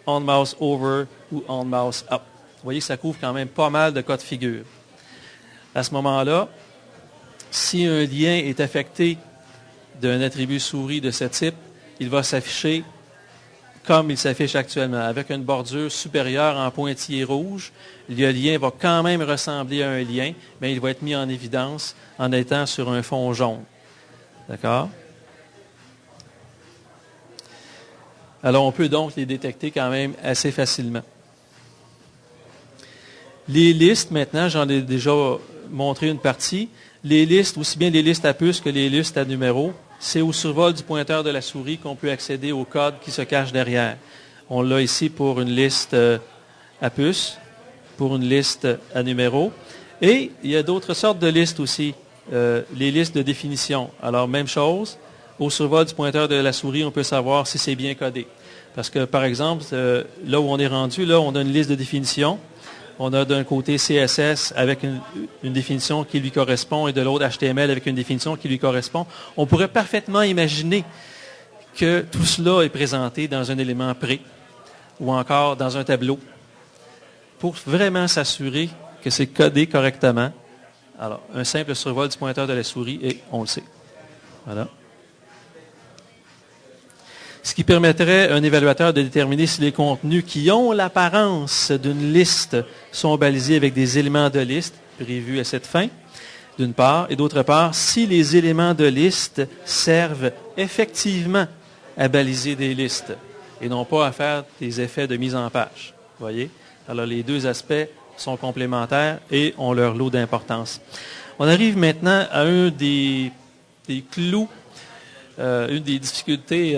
on mouse over ou on mouse up. Vous voyez, ça couvre quand même pas mal de cas de figure. À ce moment-là, si un lien est affecté d'un attribut souris de ce type, il va s'afficher comme il s'affiche actuellement, avec une bordure supérieure en pointillé rouge. Le lien va quand même ressembler à un lien, mais il va être mis en évidence en étant sur un fond jaune. D'accord? Alors, on peut donc les détecter quand même assez facilement. Les listes, maintenant, j'en ai déjà montré une partie. Les listes, aussi bien les listes à puces que les listes à numéros, c'est au survol du pointeur de la souris qu'on peut accéder au code qui se cache derrière. On l'a ici pour une liste à puces, pour une liste à numéros. Et il y a d'autres sortes de listes aussi, les listes de définition. Alors, même chose, au survol du pointeur de la souris, on peut savoir si c'est bien codé. Parce que, par exemple, là où on est rendu, là, on a une liste de définition. On a d'un côté CSS avec une définition qui lui correspond et de l'autre HTML avec une définition qui lui correspond. On pourrait parfaitement imaginer que tout cela est présenté dans un élément pré ou encore dans un tableau pour vraiment s'assurer que c'est codé correctement. Alors, un simple survol du pointeur de la souris et on le sait. Voilà. Ce qui permettrait à un évaluateur de déterminer si les contenus qui ont l'apparence d'une liste sont balisés avec des éléments de liste prévus à cette fin, d'une part, et d'autre part, si les éléments de liste servent effectivement à baliser des listes et non pas à faire des effets de mise en page. Vous voyez? Alors, les deux aspects sont complémentaires et ont leur lot d'importance. On arrive maintenant à un des clous, une des difficultés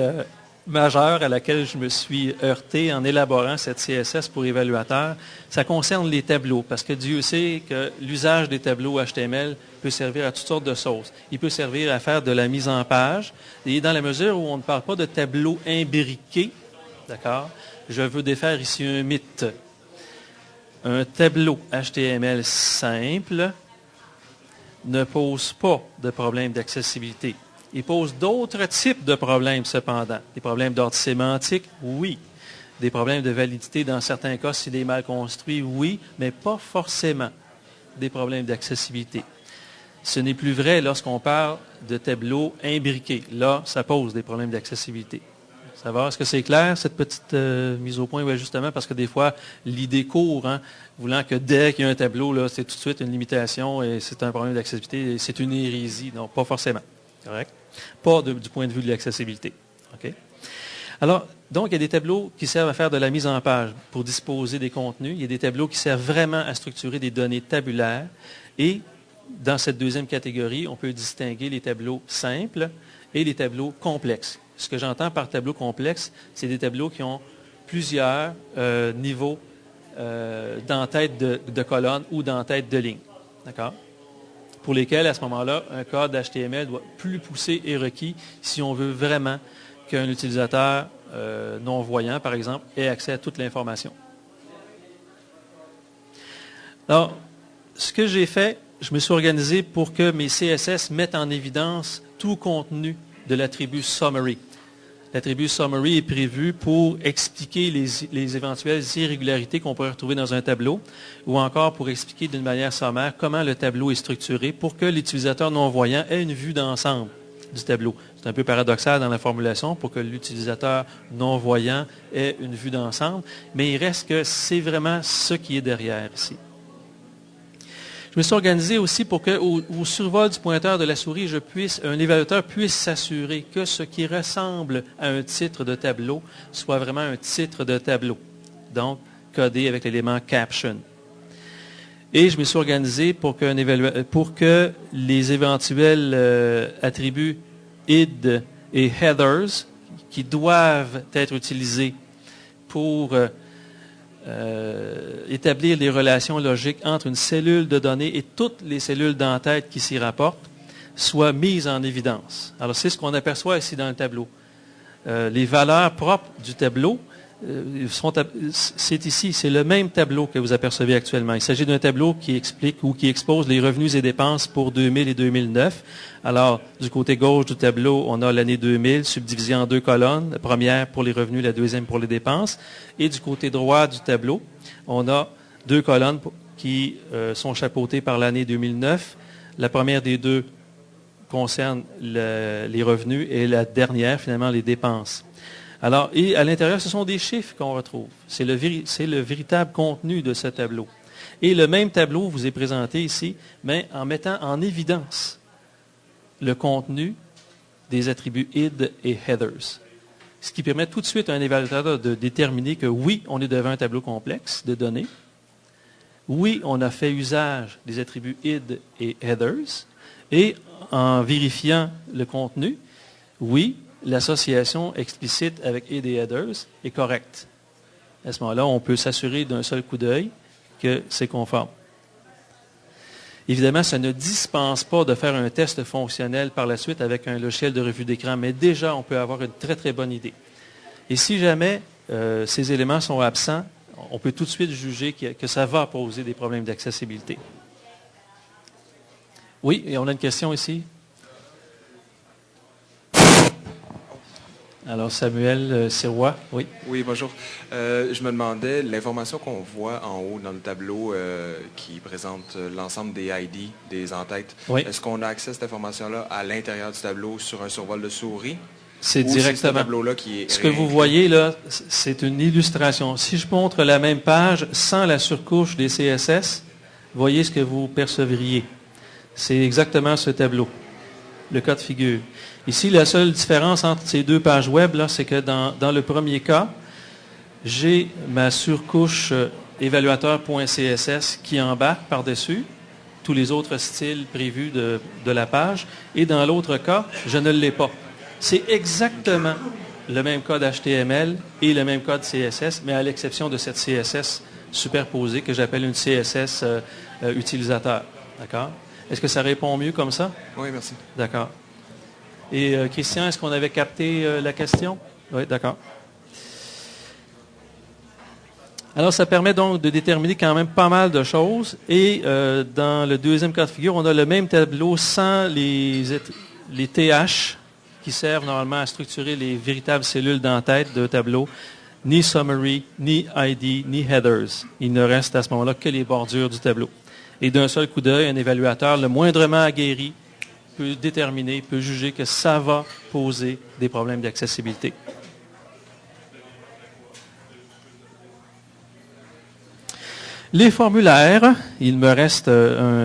majeure à laquelle je me suis heurté en élaborant cette CSS pour évaluateur, ça concerne les tableaux, parce que Dieu sait que l'usage des tableaux HTML peut servir à toutes sortes de choses. Il peut servir à faire de la mise en page, et dans la mesure où on ne parle pas de tableaux imbriqués, d'accord, je veux défaire ici un mythe. Un tableau HTML simple ne pose pas de problème d'accessibilité. Il pose d'autres types de problèmes, cependant. Des problèmes d'ordre sémantique, oui. Des problèmes de validité, dans certains cas, s'il est mal construit, oui, mais pas forcément des problèmes d'accessibilité. Ce n'est plus vrai lorsqu'on parle de tableaux imbriqués. Là, ça pose des problèmes d'accessibilité. Ça va? Est-ce que c'est clair, cette petite mise au point? Oui, justement, parce que des fois, l'idée court, voulant que dès qu'il y a un tableau, là, c'est tout de suite une limitation et c'est un problème d'accessibilité et c'est une hérésie. Non, pas forcément. Correct? Pas du point de vue de l'accessibilité. OK? Alors, donc, il y a des tableaux qui servent à faire de la mise en page pour disposer des contenus. Il y a des tableaux qui servent vraiment à structurer des données tabulaires. Et dans cette deuxième catégorie, on peut distinguer les tableaux simples et les tableaux complexes. Ce que j'entends par tableau complexe, c'est des tableaux qui ont plusieurs niveaux d'entête de colonne ou d'entête de ligne. D'accord? Pour lesquels, à ce moment-là, un code HTML doit plus poussé et requis si on veut vraiment qu'un utilisateur non-voyant, par exemple, ait accès à toute l'information. Alors, ce que j'ai fait, je me suis organisé pour que mes CSS mettent en évidence tout contenu de l'attribut Summary. L'attribut Summary est prévu pour expliquer les éventuelles irrégularités qu'on pourrait retrouver dans un tableau ou encore pour expliquer d'une manière sommaire comment le tableau est structuré pour que l'utilisateur non-voyant ait une vue d'ensemble. du tableau. C'est un peu paradoxal dans la formulation pour que l'utilisateur non-voyant ait une vue d'ensemble, mais il reste que c'est vraiment ce qui est derrière ici. Je me suis organisé aussi pour qu'au survol du pointeur de la souris, un évaluateur puisse s'assurer que ce qui ressemble à un titre de tableau soit vraiment un titre de tableau, donc codé avec l'élément caption. Et je me suis organisé pour que les éventuels attributs id et headers qui doivent être utilisés pour établir les relations logiques entre une cellule de données et toutes les cellules d'entête qui s'y rapportent soient mises en évidence. Alors, c'est ce qu'on aperçoit ici dans le tableau. Les valeurs propres du tableau, c'est ici, c'est le même tableau que vous apercevez actuellement. Il s'agit d'un tableau qui explique ou qui expose les revenus et dépenses pour 2000 et 2009. Alors, du côté gauche du tableau, on a l'année 2000 subdivisée en 2 colonnes, la première pour les revenus, la deuxième pour les dépenses. Et du côté droit du tableau, on a 2 colonnes qui sont chapeautées par l'année 2009. La première des deux concerne les revenus et la dernière, finalement, les dépenses. Alors, et à l'intérieur, ce sont des chiffres qu'on retrouve. C'est le véritable contenu de ce tableau. Et le même tableau vous est présenté ici, mais en mettant en évidence le contenu des attributs id et headers. Ce qui permet tout de suite à un évaluateur de déterminer que oui, on est devant un tableau complexe de données. Oui, on a fait usage des attributs id et headers. Et en vérifiant le contenu, oui, l'association explicite avec id et headers est correcte. À ce moment-là, on peut s'assurer d'un seul coup d'œil que c'est conforme. Évidemment, ça ne dispense pas de faire un test fonctionnel par la suite avec un logiciel de revue d'écran, mais déjà, on peut avoir une très, très bonne idée. Et si jamais ces éléments sont absents, on peut tout de suite juger que ça va poser des problèmes d'accessibilité. Oui, et on a une question ici. Alors, Samuel Sirois, oui. Oui, bonjour. Je me demandais, l'information qu'on voit en haut dans le tableau qui présente l'ensemble des ID, des entêtes, oui. Est-ce qu'on a accès à cette information-là à l'intérieur du tableau sur un survol de souris? C'est directement. C'est ce tableau-là qui est ce que vous voyez là, c'est une illustration. Si je montre la même page sans la surcouche des CSS, voyez ce que vous percevriez. C'est exactement ce tableau, le cas de figure. Ici, la seule différence entre ces deux pages web, là, c'est que dans le premier cas, j'ai ma surcouche évaluateur.css qui embarque par-dessus tous les autres styles prévus de la page. Et dans l'autre cas, je ne l'ai pas. C'est exactement le même code HTML et le même code CSS, mais à l'exception de cette CSS superposée que j'appelle une CSS utilisateur. D'accord? Est-ce que ça répond mieux comme ça? Oui, merci. D'accord. Et Christian, est-ce qu'on avait capté la question? Oui, d'accord. Alors, ça permet donc de déterminer quand même pas mal de choses. Et dans le deuxième cas de figure, on a le même tableau sans les TH qui servent normalement à structurer les véritables cellules d'entête d'un tableau, ni summary, ni ID, ni headers. Il ne reste à ce moment-là que les bordures du tableau. Et d'un seul coup d'œil, un évaluateur le moindrement aguerri peut déterminer, peut juger que ça va poser des problèmes d'accessibilité. Les formulaires, il me reste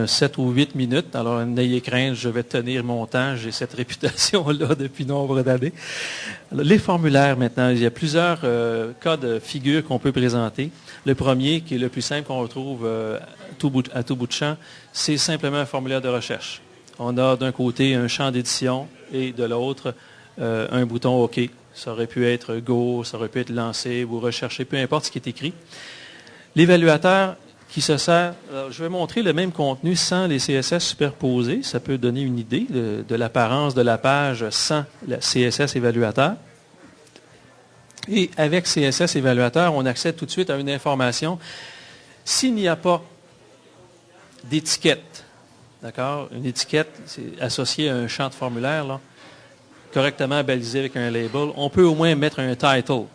7 ou 8 minutes, alors n'ayez crainte, je vais tenir mon temps, j'ai cette réputation-là depuis nombre d'années. Alors, les formulaires maintenant, il y a plusieurs cas de figure qu'on peut présenter. Le premier, qui est le plus simple qu'on retrouve à tout bout de champ, c'est simplement un formulaire de recherche. On a d'un côté un champ d'édition et de l'autre un bouton OK. Ça aurait pu être Go, ça aurait pu être lancé ou recherché, peu importe ce qui est écrit. L'évaluateur qui se sert, je vais montrer le même contenu sans les CSS superposés. Ça peut donner une idée de l'apparence de la page sans le CSS évaluateur. Et avec CSS évaluateur, on accède tout de suite à une information. S'il n'y a pas d'étiquette, d'accord? Une étiquette, c'est associée à un champ de formulaire, là, correctement balisé avec un label. On peut au moins mettre un title.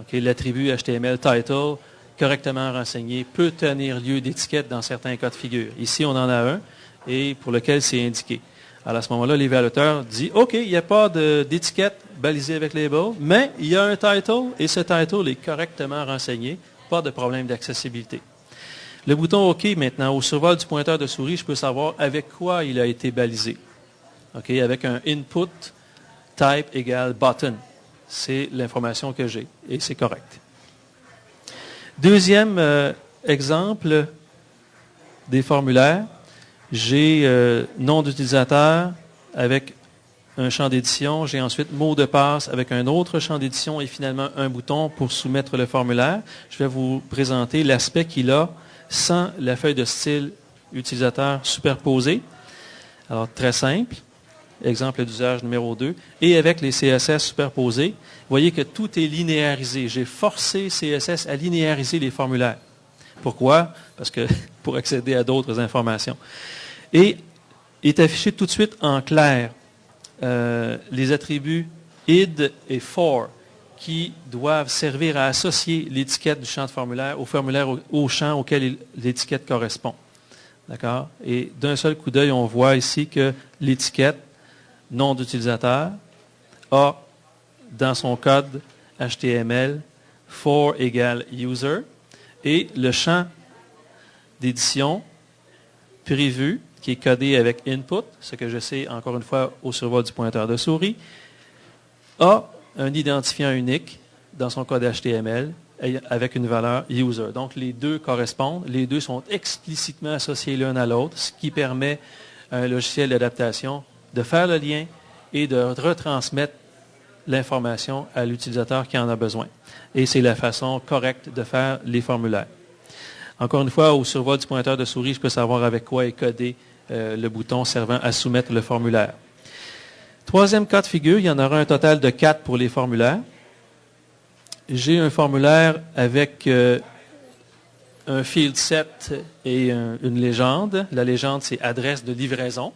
Okay? L'attribut HTML title, correctement renseigné, peut tenir lieu d'étiquette dans certains cas de figure. Ici, on en a un, et pour lequel c'est indiqué. Alors à ce moment-là, l'évaluateur dit, OK, il n'y a pas d'étiquette balisée avec label, mais il y a un title et ce title est correctement renseigné. Pas de problème d'accessibilité. Le bouton OK maintenant, au survol du pointeur de souris, je peux savoir avec quoi il a été balisé. OK, avec un input type égale button. C'est l'information que j'ai et c'est correct. Deuxième exemple des formulaires, j'ai nom d'utilisateur avec un champ d'édition, j'ai ensuite mot de passe avec un autre champ d'édition et finalement un bouton pour soumettre le formulaire. Je vais vous présenter l'aspect qu'il a sans la feuille de style utilisateur superposée. Alors, très simple. Exemple d'usage numéro 2. Et avec les CSS superposés, vous voyez que tout est linéarisé. J'ai forcé CSS à linéariser les formulaires. Pourquoi? Parce que pour accéder à d'autres informations. Et est affiché tout de suite en clair les attributs id et for qui doivent servir à associer l'étiquette du champ de formulaire au champ auquel l'étiquette correspond. D'accord? Et d'un seul coup d'œil, on voit ici que l'étiquette nom d'utilisateur a dans son code HTML for égale user et le champ d'édition prévu qui est codé avec input, ce que je sais encore une fois au survol du pointeur de souris, a un identifiant unique dans son code HTML avec une valeur user. Donc les deux correspondent, les deux sont explicitement associés l'un à l'autre, ce qui permet à un logiciel d'adaptation de faire le lien et de retransmettre l'information à l'utilisateur qui en a besoin. Et c'est la façon correcte de faire les formulaires. Encore une fois, au survol du pointeur de souris, je peux savoir avec quoi est codé le bouton servant à soumettre le formulaire. Troisième cas de figure, il y en aura un total de 4 pour les formulaires. J'ai un formulaire avec un field set et une légende. La légende, c'est adresse de livraison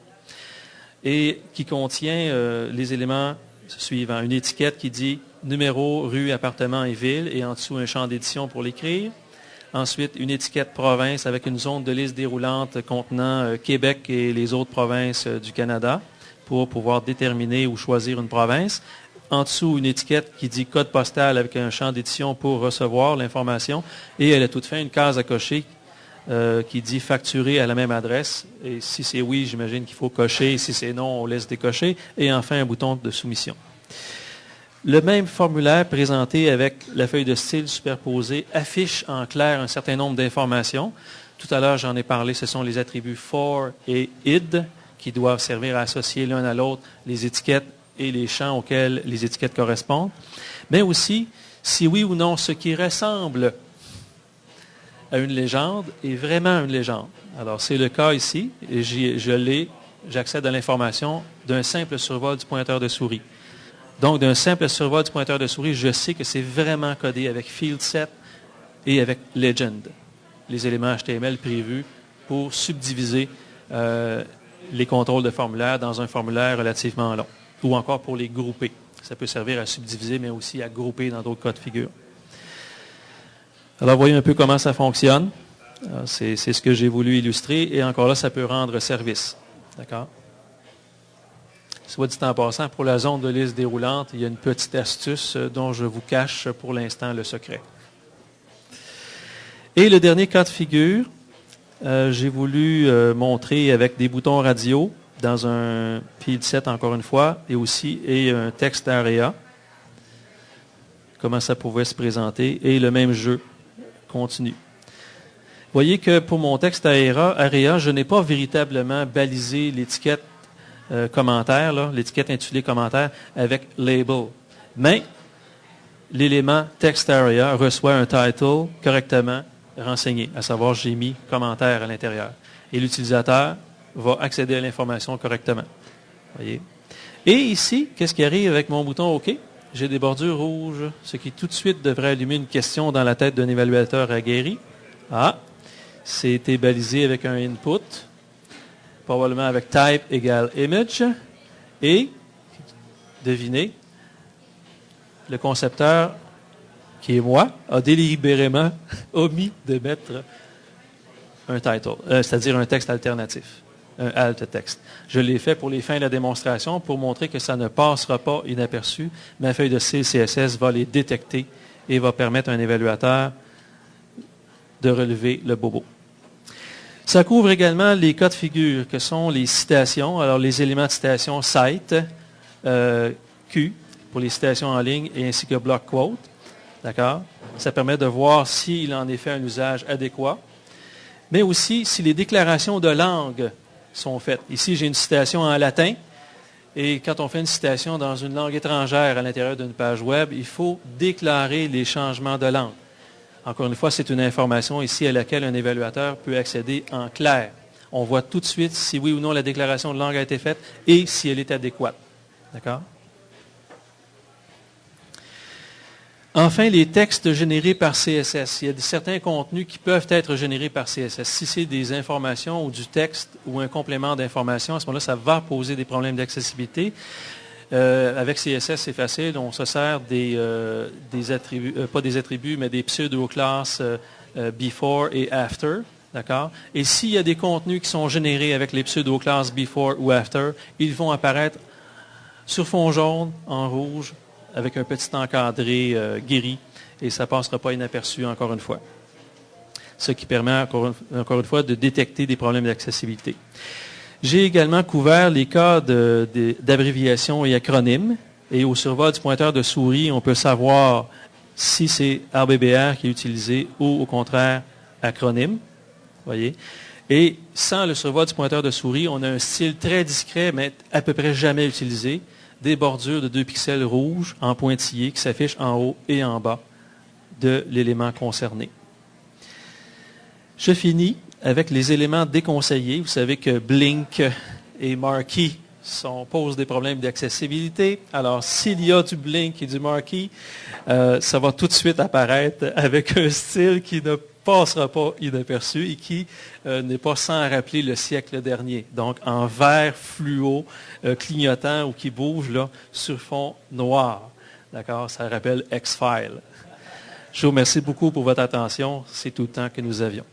et qui contient les éléments suivants. Une étiquette qui dit numéro, rue, appartement et ville et en dessous un champ d'édition pour l'écrire. Ensuite, une étiquette province avec une zone de liste déroulante contenant Québec et les autres provinces du Canada pour pouvoir déterminer ou choisir une province. En dessous, une étiquette qui dit code postal avec un champ d'édition pour recevoir l'information. Et à la toute fin, une case à cocher qui dit facturer à la même adresse. Et si c'est oui, j'imagine qu'il faut cocher. Et si c'est non, on laisse décocher. Et enfin, un bouton de soumission. Le même formulaire présenté avec la feuille de style superposée affiche en clair un certain nombre d'informations. Tout à l'heure, j'en ai parlé, ce sont les attributs for et id qui doivent servir à associer l'un à l'autre les étiquettes et les champs auxquels les étiquettes correspondent. Mais aussi, si oui ou non, ce qui ressemble à une légende est vraiment une légende. Alors, c'est le cas ici, et j'accède à l'information d'un simple survol du pointeur de souris. Donc, d'un simple survol du pointeur de souris, je sais que c'est vraiment codé avec field set et avec legend, les éléments HTML prévus pour subdiviser les contrôles de formulaire dans un formulaire relativement long, ou encore pour les grouper. Ça peut servir à subdiviser, mais aussi à grouper dans d'autres cas de figure. Alors, voyez un peu comment ça fonctionne. C'est ce que j'ai voulu illustrer, et encore là, ça peut rendre service. D'accord? Soit dit en passant, pour la zone de liste déroulante, il y a une petite astuce dont je vous cache pour l'instant le secret. Et le dernier cas de figure, j'ai voulu montrer avec des boutons radio dans un field set encore une fois, et un texte area, comment ça pouvait se présenter, et le même jeu continue. Vous voyez que pour mon texte area, je n'ai pas véritablement balisé l'étiquette commentaire, l'étiquette intitulée commentaire avec label. Mais l'élément text area reçoit un title correctement renseigné, à savoir j'ai mis commentaire à l'intérieur. Et l'utilisateur va accéder à l'information correctement. Voyez? Et ici, qu'est-ce qui arrive avec mon bouton OK? J'ai des bordures rouges, ce qui tout de suite devrait allumer une question dans la tête d'un évaluateur aguerri. Ah, c'était balisé avec un input, probablement avec type égale image, et, devinez, le concepteur, qui est moi, a délibérément omis de mettre un title, c'est-à-dire un texte alternatif. un alt texte. Je l'ai fait pour les fins de la démonstration pour montrer que ça ne passera pas inaperçu. Ma feuille de style CSS va les détecter et va permettre à un évaluateur de relever le bobo. Ça couvre également les cas de figure que sont les citations. Alors, les éléments de citation cite, Q pour les citations en ligne et ainsi que block quote. D'accord? Ça permet de voir s'il en est fait un usage adéquat. Mais aussi si les déclarations de langue sont faites. Ici, j'ai une citation en latin. Et quand on fait une citation dans une langue étrangère à l'intérieur d'une page web, il faut déclarer les changements de langue. Encore une fois, c'est une information ici à laquelle un évaluateur peut accéder en clair. On voit tout de suite si oui ou non la déclaration de langue a été faite et si elle est adéquate. D'accord? Enfin, les textes générés par CSS. Il y a certains contenus qui peuvent être générés par CSS. Si c'est des informations ou du texte ou un complément d'information, à ce moment-là, ça va poser des problèmes d'accessibilité. Avec CSS, c'est facile. On se sert des attributs, pas des attributs, mais des pseudo-classes before et after. D'accord? Et s'il y a des contenus qui sont générés avec les pseudo-classes before ou after, ils vont apparaître sur fond jaune, en rouge, avec un petit encadré gris, et ça ne passera pas inaperçu encore une fois. Ce qui permet encore une fois de détecter des problèmes d'accessibilité. J'ai également couvert les cas d'abréviation et acronymes. Et au survol du pointeur de souris, on peut savoir si c'est RBBR qui est utilisé ou au contraire acronyme. Voyez. Et sans le survol du pointeur de souris, on a un style très discret, mais à peu près jamais utilisé. Des bordures de 2 pixels rouges en pointillés qui s'affichent en haut et en bas de l'élément concerné. Je finis avec les éléments déconseillés. Vous savez que Blink et Marquee posent des problèmes d'accessibilité. Alors, s'il y a du Blink et du Marquee, ça va tout de suite apparaître avec un style qui ne passera pas inaperçu et qui n'est pas sans rappeler le siècle dernier. Donc, en vert fluo, clignotant ou qui bouge là, sur fond noir. D'accord? Ça rappelle X-Files. Je vous remercie beaucoup pour votre attention. C'est tout le temps que nous avions.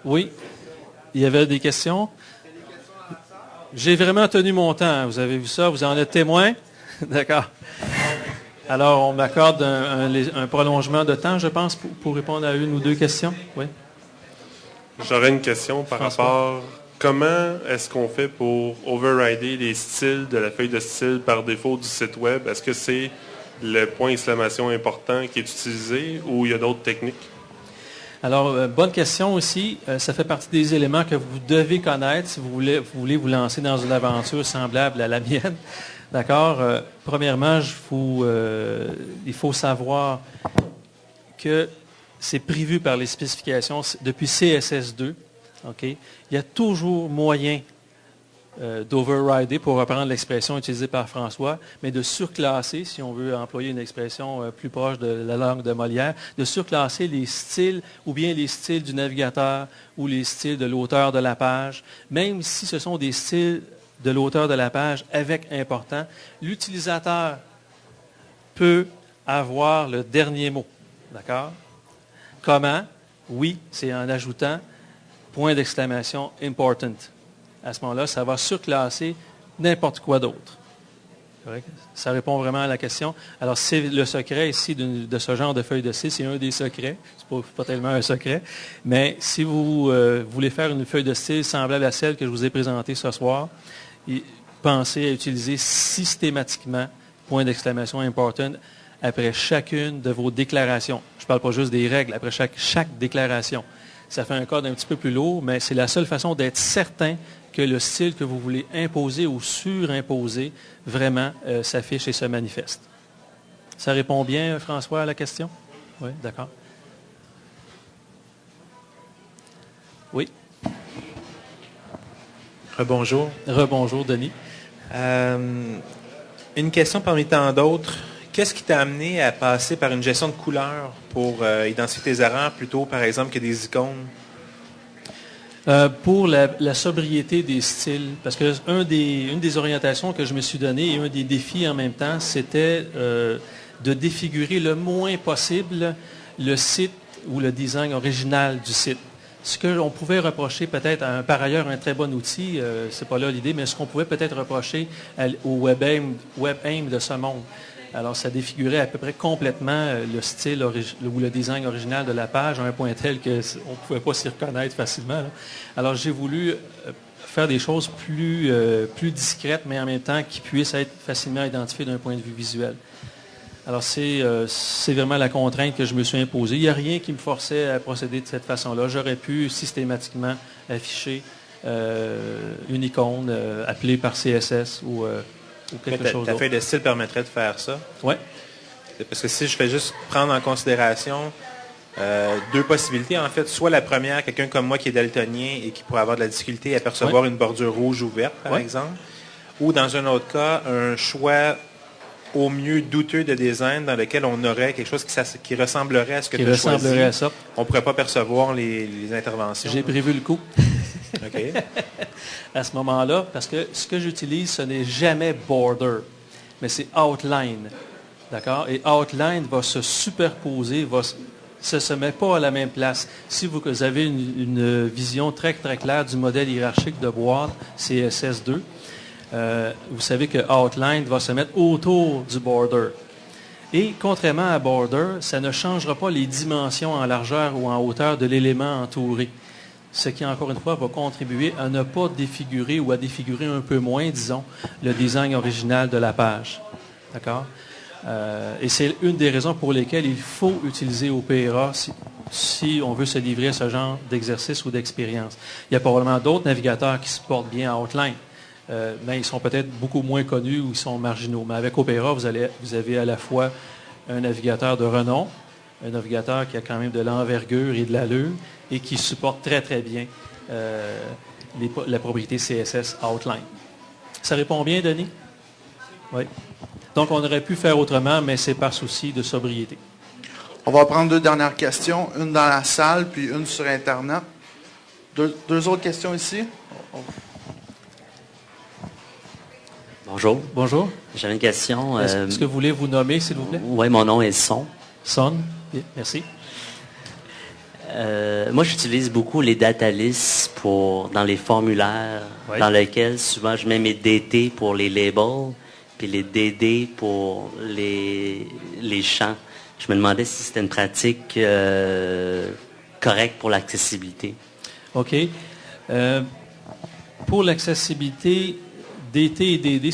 Oui, il y avait des questions. J'ai vraiment tenu mon temps. Vous avez vu ça? Vous en êtes témoin? D'accord. Alors, on m'accorde un prolongement de temps, je pense, pour répondre à une ou deux questions. Oui. J'aurais une question par rapport. Comment est-ce qu'on fait pour overrider les styles de la feuille de style par défaut du site web? Est-ce que c'est le point d'exclamation important qui est utilisé ou il y a d'autres techniques? Alors, bonne question aussi. Ça fait partie des éléments que vous devez connaître si vous voulez vous lancer dans une aventure semblable à la mienne. D'accord? Premièrement, il faut savoir que c'est prévu par les spécifications depuis CSS2. Okay? Il y a toujours moyen d'overrider, pour reprendre l'expression utilisée par François, mais de surclasser, si on veut employer une expression plus proche de la langue de Molière, de surclasser les styles ou bien les styles du navigateur ou les styles de l'auteur de la page, même si ce sont des styles de l'auteur de la page avec important, l'utilisateur peut avoir le dernier mot. D'accord? Comment? Oui, c'est en ajoutant point d'exclamation important. À ce moment-là, ça va surclasser n'importe quoi d'autre. Ça répond vraiment à la question. Alors, c'est le secret ici de ce genre de feuille de style. C'est un des secrets. Ce n'est pas tellement un secret. Mais si vous voulez faire une feuille de style semblable à celle que je vous ai présentée ce soir, pensez à utiliser systématiquement point d'exclamation important après chacune de vos déclarations. Je ne parle pas juste des règles, après chaque déclaration. Ça fait un code un petit peu plus lourd, mais c'est la seule façon d'être certain que le style que vous voulez imposer ou surimposer vraiment s'affiche et se manifeste. Ça répond bien, François, à la question? Oui, d'accord. Oui. Rebonjour. Rebonjour, Denis. Une question parmi tant d'autres. Qu'est-ce qui t'a amené à passer par une gestion de couleurs pour identifier tes erreurs plutôt, par exemple, que des icônes? Pour la sobriété des styles, parce que une des orientations que je me suis donnée et un des défis en même temps, c'était de défigurer le moins possible le site ou le design original du site. Ce qu'on pouvait reprocher peut-être à par ailleurs un très bon outil, c'est pas là l'idée, mais ce qu'on pouvait peut-être reprocher au WebAIM de ce monde. Alors, ça défigurait à peu près complètement le style ou le design original de la page à un point tel qu'on ne pouvait pas s'y reconnaître facilement, là. Alors, j'ai voulu faire des choses plus discrètes, mais en même temps qui puissent être facilement identifiées d'un point de vue visuel. Alors, c'est vraiment la contrainte que je me suis imposée. Il n'y a rien qui me forçait à procéder de cette façon-là. J'aurais pu systématiquement afficher une icône appelée par CSS ou quelque chose d'autre. Ta feuille de style permettrait de faire ça? Oui. Parce que si je fais juste prendre en considération deux possibilités, en fait, soit la première, quelqu'un comme moi qui est daltonien et qui pourrait avoir de la difficulté à percevoir une bordure rouge ou verte, par exemple, ou dans un autre cas, un choix au mieux douteux de design dans lequel on aurait quelque chose qui ressemblerait à ce que tu as choisi. À ça. On ne pourrait pas percevoir les interventions. J'ai prévu le coup. OK. À ce moment-là, parce que ce que j'utilise, ce n'est jamais border, mais c'est outline. D'accord? Et outline va se superposer, ça ne se met pas à la même place. Si vous avez une vision très, très claire du modèle hiérarchique de boîte CSS2, vous savez que outline va se mettre autour du border. Et contrairement à border, ça ne changera pas les dimensions en largeur ou en hauteur de l'élément entouré. Ce qui, encore une fois, va contribuer à ne pas défigurer ou à défigurer un peu moins, disons, le design original de la page. D'accord? Et c'est une des raisons pour lesquelles il faut utiliser Opera si on veut se livrer à ce genre d'exercice ou d'expérience. Il y a probablement d'autres navigateurs qui supportent bien Outline, mais ils sont peut-être beaucoup moins connus ou ils sont marginaux. Mais avec Opera, vous avez à la fois un navigateur de renom, un navigateur qui a quand même de l'envergure et de l'allure et qui supporte très, très bien la propriété CSS Outline. Ça répond bien, Denis? Oui. Donc, on aurait pu faire autrement, mais c'est par souci de sobriété. On va prendre deux dernières questions, une dans la salle, puis une sur Internet. Deux autres questions ici. Bonjour. Bonjour. J'avais une question. Est-ce que vous voulez vous nommer, s'il vous plaît? Oui, mon nom est Son. Son. Bien, merci. Moi, j'utilise beaucoup les data lists dans les formulaires, dans lesquels souvent je mets mes DT pour les labels, puis les DD pour les champs. Je me demandais si c'était une pratique correcte pour l'accessibilité. OK. Pour l'accessibilité, DT et DD,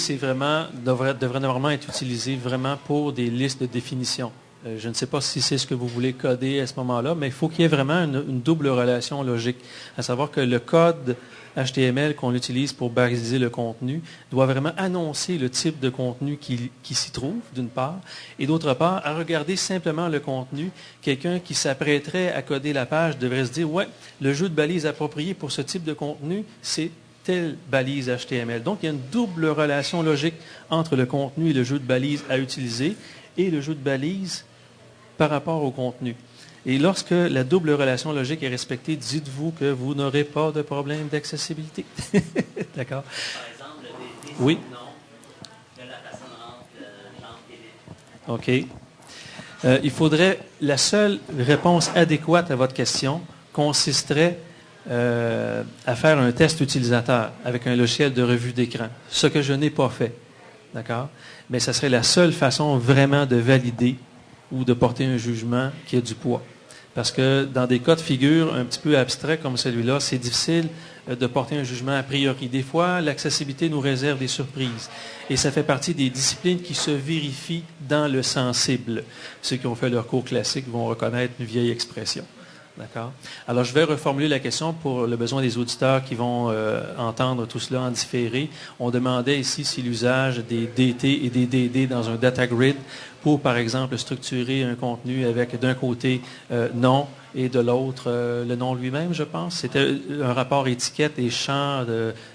devrait normalement être utilisé vraiment pour des listes de définition. Je ne sais pas si c'est ce que vous voulez coder à ce moment-là, mais il faut qu'il y ait vraiment une double relation logique. À savoir que le code HTML qu'on utilise pour baliser le contenu doit vraiment annoncer le type de contenu qui s'y trouve, d'une part, et d'autre part, à regarder simplement le contenu, quelqu'un qui s'apprêterait à coder la page devrait se dire, ouais, le jeu de balise approprié pour ce type de contenu, c'est telle balise HTML. Donc, il y a une double relation logique entre le contenu et le jeu de balise à utiliser et le jeu de balise par rapport au contenu. Et lorsque la double relation logique est respectée, dites-vous que vous n'aurez pas de problème d'accessibilité. D'accord? Par exemple, le DT, oui. Non, de la personne rentre OK. Il faudrait, la seule réponse adéquate à votre question consisterait à faire un test utilisateur avec un logiciel de revue d'écran, ce que je n'ai pas fait. D'accord? Mais ça serait la seule façon vraiment de valider ou de porter un jugement qui a du poids. Parce que dans des cas de figure un petit peu abstraits comme celui-là, c'est difficile de porter un jugement a priori. Des fois, l'accessibilité nous réserve des surprises. Et ça fait partie des disciplines qui se vérifient dans le sensible. Ceux qui ont fait leur cours classique vont reconnaître une vieille expression. D'accord? Alors, je vais reformuler la question pour le besoin des auditeurs qui vont entendre tout cela en différé. On demandait ici si l'usage des DT et des DD dans un data grid pour, par exemple, structurer un contenu avec d'un côté nom et de l'autre le nom lui-même, je pense. C'était un rapport étiquette et champ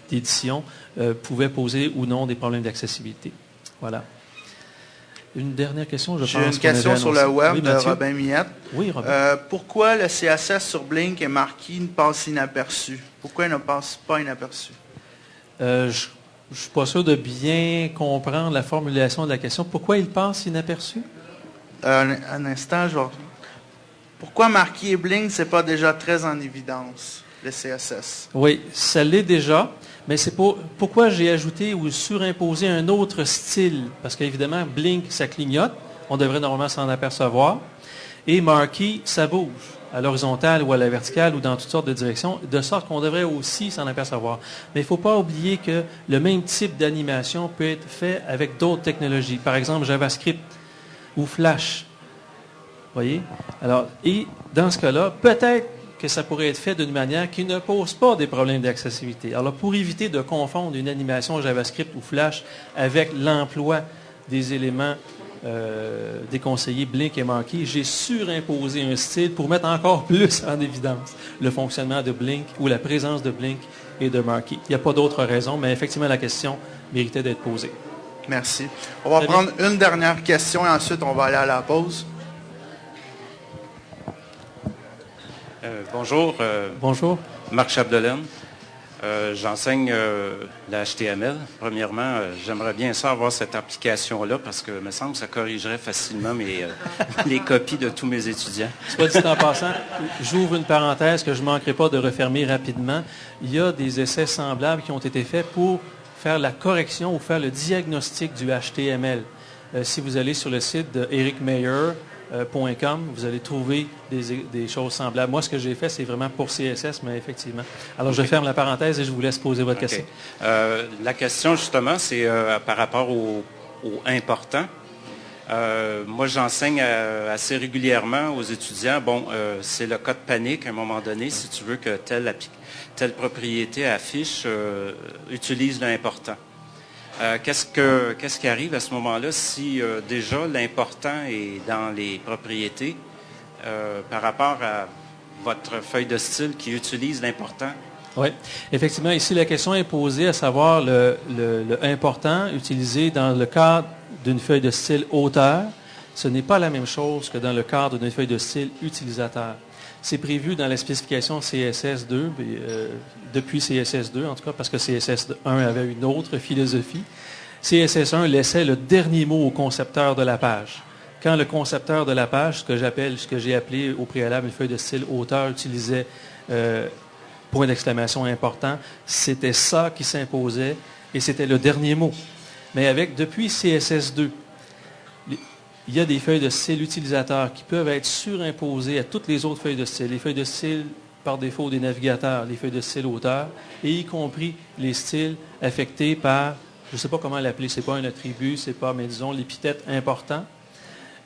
d'édition pouvait poser ou non des problèmes d'accessibilité. Voilà. Une dernière question, je pense. J'ai une question sur le web de Robin Millette. Oui, Robin. Pourquoi le CSS sur Blink et Marquee passe inaperçu? Pourquoi il ne passe pas inaperçu? Je ne suis pas sûr de bien comprendre la formulation de la question. Pourquoi il passe inaperçu? Un instant, je vais... Pourquoi Marquee et Blink, ce n'est pas déjà très en évidence, le CSS? Oui, ça l'est déjà. Mais c'est pourquoi j'ai ajouté ou surimposé un autre style. Parce qu'évidemment, Blink, ça clignote. On devrait normalement s'en apercevoir. Et Marquee, ça bouge à l'horizontale ou à la verticale ou dans toutes sortes de directions, de sorte qu'on devrait aussi s'en apercevoir. Mais il ne faut pas oublier que le même type d'animation peut être fait avec d'autres technologies. Par exemple, JavaScript ou Flash. Vous voyez? Alors, et dans ce cas-là, peut-être que ça pourrait être fait d'une manière qui ne pose pas des problèmes d'accessibilité. Alors, pour éviter de confondre une animation JavaScript ou Flash avec l'emploi des éléments déconseillés Blink et Marquee, j'ai surimposé un style pour mettre encore plus en évidence le fonctionnement de Blink ou la présence de Blink et de Marquee. Il n'y a pas d'autre raison, mais effectivement, la question méritait d'être posée. Merci. On va prendre une dernière question et ensuite on va aller à la pause. Bonjour. Bonjour. Marc Chapdelaine. J'enseigne l'HTML. Premièrement, j'aimerais bien ça avoir cette application-là parce que me semble que ça corrigerait facilement les copies de tous mes étudiants. Soit dit en passant, j'ouvre une parenthèse que je ne manquerai pas de refermer rapidement. Il y a des essais semblables qui ont été faits pour faire la correction ou faire le diagnostic du HTML. Si vous allez sur le site de ericmeyer.com, vous allez trouver des choses semblables. Moi, ce que j'ai fait, c'est vraiment pour CSS, mais effectivement. Alors, je ferme la parenthèse et je vous laisse poser votre question. La question, justement, c'est par rapport au important. Moi, j'enseigne assez régulièrement aux étudiants. Bon, c'est le cas de panique à un moment donné. Si tu veux que telle propriété affiche, utilise l'important. Qu'est-ce qui arrive à ce moment-là si déjà l'important est dans les propriétés par rapport à votre feuille de style qui utilise l'important? Oui, effectivement, ici la question est posée à savoir le important utilisé dans le cadre d'une feuille de style auteur. Ce n'est pas la même chose que dans le cadre d'une feuille de style utilisateur. C'est prévu dans la spécification CSS2, depuis CSS2 en tout cas, parce que CSS1 avait une autre philosophie. CSS1 laissait le dernier mot au concepteur de la page. Quand le concepteur de la page, ce que j'ai appelé au préalable une feuille de style auteur, utilisait point d'exclamation important, c'était ça qui s'imposait et c'était le dernier mot. Mais depuis CSS2, il y a des feuilles de style utilisateur qui peuvent être surimposées à toutes les autres feuilles de style. Les feuilles de style par défaut des navigateurs, les feuilles de style auteur, et y compris les styles affectés par, je ne sais pas comment l'appeler, ce n'est pas un attribut, c'est pas, mais disons, l'épithète important.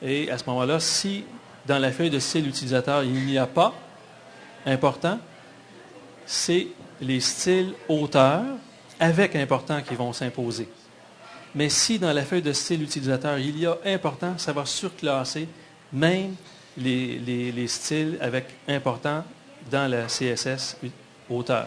Et à ce moment-là, si dans la feuille de style utilisateur, il n'y a pas important, c'est les styles auteurs avec important qui vont s'imposer. Mais si dans la feuille de style utilisateur, il y a important, ça va surclasser même les styles avec important dans la CSS auteur.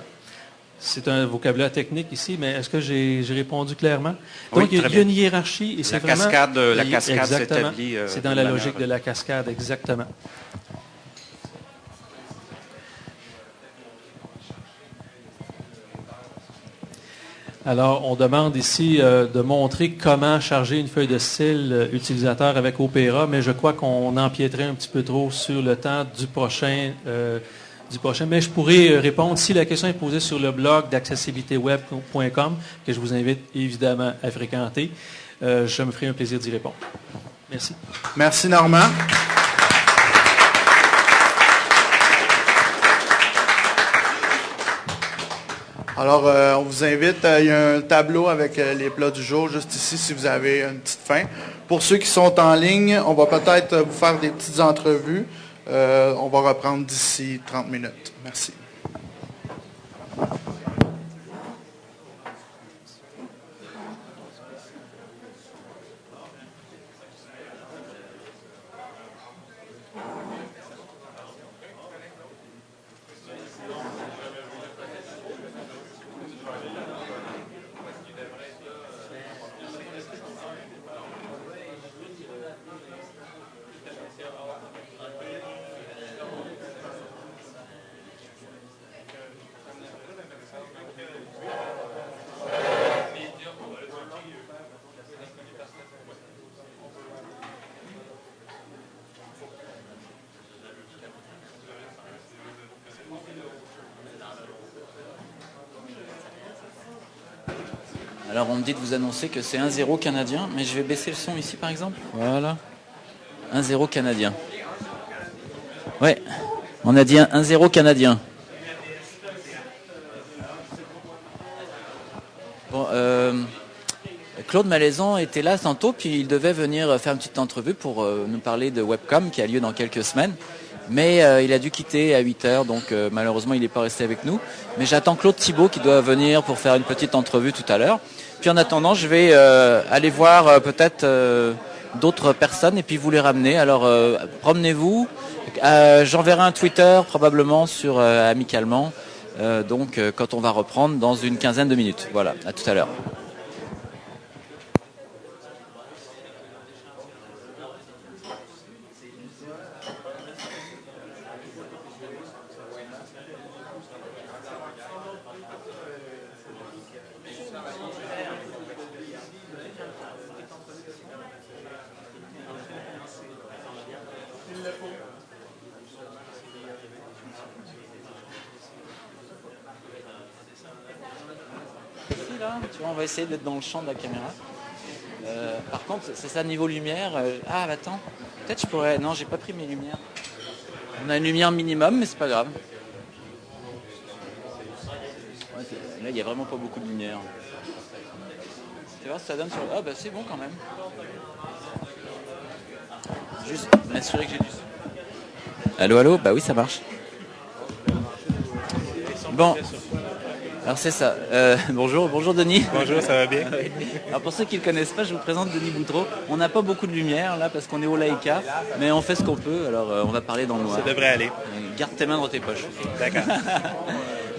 C'est un vocabulaire technique ici, mais est-ce que j'ai répondu clairement? Donc, il y a une hiérarchie et c'est vraiment... La cascade s'établit. C'est dans la logique de la cascade, exactement. Alors, on demande ici de montrer comment charger une feuille de style utilisateur avec Opera, mais je crois qu'on empiéterait un petit peu trop sur le temps du prochain. Mais je pourrais répondre si la question est posée sur le blog d'accessibilityweb.com, que je vous invite évidemment à fréquenter. Je me ferai un plaisir d'y répondre. Merci. Merci, Normand. Alors, on vous invite, il y a un tableau avec les plats du jour juste ici si vous avez une petite faim. Pour ceux qui sont en ligne, on va peut-être vous faire des petites entrevues. On va reprendre d'ici 30 minutes. Merci. Alors on me dit de vous annoncer que c'est 1-0 canadien, mais je vais baisser le son ici par exemple. Voilà. 1-0 canadien. Ouais, on a dit 1-0 canadien. Bon, Claude Malaison était là tantôt, puis il devait venir faire une petite entrevue pour nous parler de Webcom qui a lieu dans quelques semaines. Mais il a dû quitter à 8h, donc malheureusement il n'est pas resté avec nous. Mais j'attends Claude Thibault qui doit venir pour faire une petite entrevue tout à l'heure. Puis en attendant, je vais aller voir peut-être d'autres personnes et puis vous les ramener. Alors promenez-vous. J'enverrai un Twitter probablement sur Amicalement. Donc quand on va reprendre dans une quinzaine de minutes. Voilà, à tout à l'heure. Tu vois, on va essayer d'être dans le champ de la caméra. Par contre, c'est ça niveau lumière. Ah, bah, attends. Peut-être je pourrais. Non, j'ai pas pris mes lumières. On a une lumière minimum, mais c'est pas grave. Ouais, là, il n'y a vraiment pas beaucoup de lumière. Tu vois, ça donne sur. Ah, bah, c'est bon quand même. Juste m'assurer que j'ai du son. Allô, allô. Bah oui, ça marche. Bon. Alors c'est ça. Bonjour Denis. Bonjour, ça va bien? Alors pour ceux qui ne le connaissent pas, je vous présente Denis Boutreau. On n'a pas beaucoup de lumière là parce qu'on est au Laïka, mais on fait ce qu'on peut. Alors on va parler dans le noir. Ça devrait aller. Garde tes mains dans tes poches. D'accord.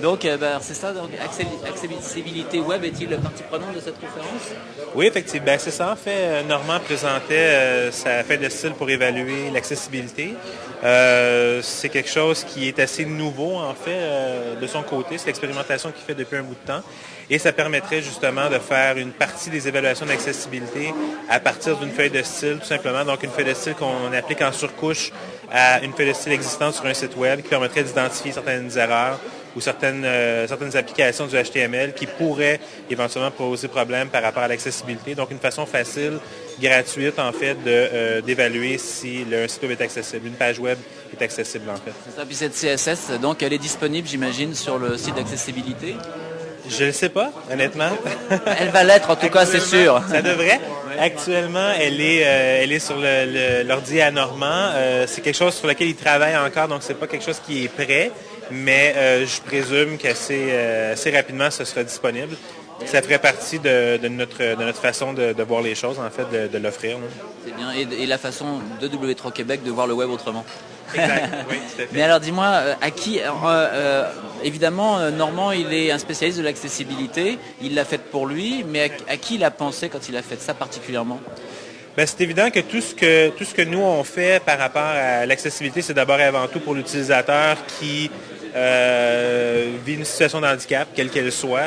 Donc c'est ça, donc, accessibilité web est-il partie prenante de cette conférence? Oui, effectivement. Ben, c'est ça. En fait, Normand présentait sa feuille de style pour évaluer l'accessibilité. C'est quelque chose qui est assez nouveau, en fait, de son côté. C'est l'expérimentation qu'il fait depuis un bout de temps. Et ça permettrait justement de faire une partie des évaluations d'accessibilité à partir d'une feuille de style, tout simplement. Donc, une feuille de style qu'on applique en surcouche à une feuille de style existante sur un site web qui permettrait d'identifier certaines erreurs ou certaines applications du HTML qui pourraient éventuellement poser problème par rapport à l'accessibilité. Donc, une façon facile, gratuite, en fait, d'évaluer si un site web est accessible, une page web est accessible, en fait. C'est ça, puis cette CSS, donc, elle est disponible, j'imagine, sur le site d'accessibilité? Je ne sais pas, honnêtement. Elle va l'être, en tout cas, c'est sûr. Ça devrait. Actuellement, elle est sur l'ordi à Normand. C'est quelque chose sur lequel il travaille encore, donc c'est pas quelque chose qui est prêt, mais je présume qu'assez rapidement, ce sera disponible. Ça ferait partie de notre façon de voir les choses, en fait, de l'offrir. C'est bien, et la façon de W3 Québec de voir le web autrement. Exact, oui, tout à fait. Mais alors dis-moi, à qui, évidemment, Normand, il est un spécialiste de l'accessibilité, il l'a fait pour lui, mais à qui il a pensé quand il a fait ça particulièrement? Ben, c'est évident que tout ce que nous on fait par rapport à l'accessibilité, c'est d'abord et avant tout pour l'utilisateur qui vit une situation de handicap, quelle qu'elle soit.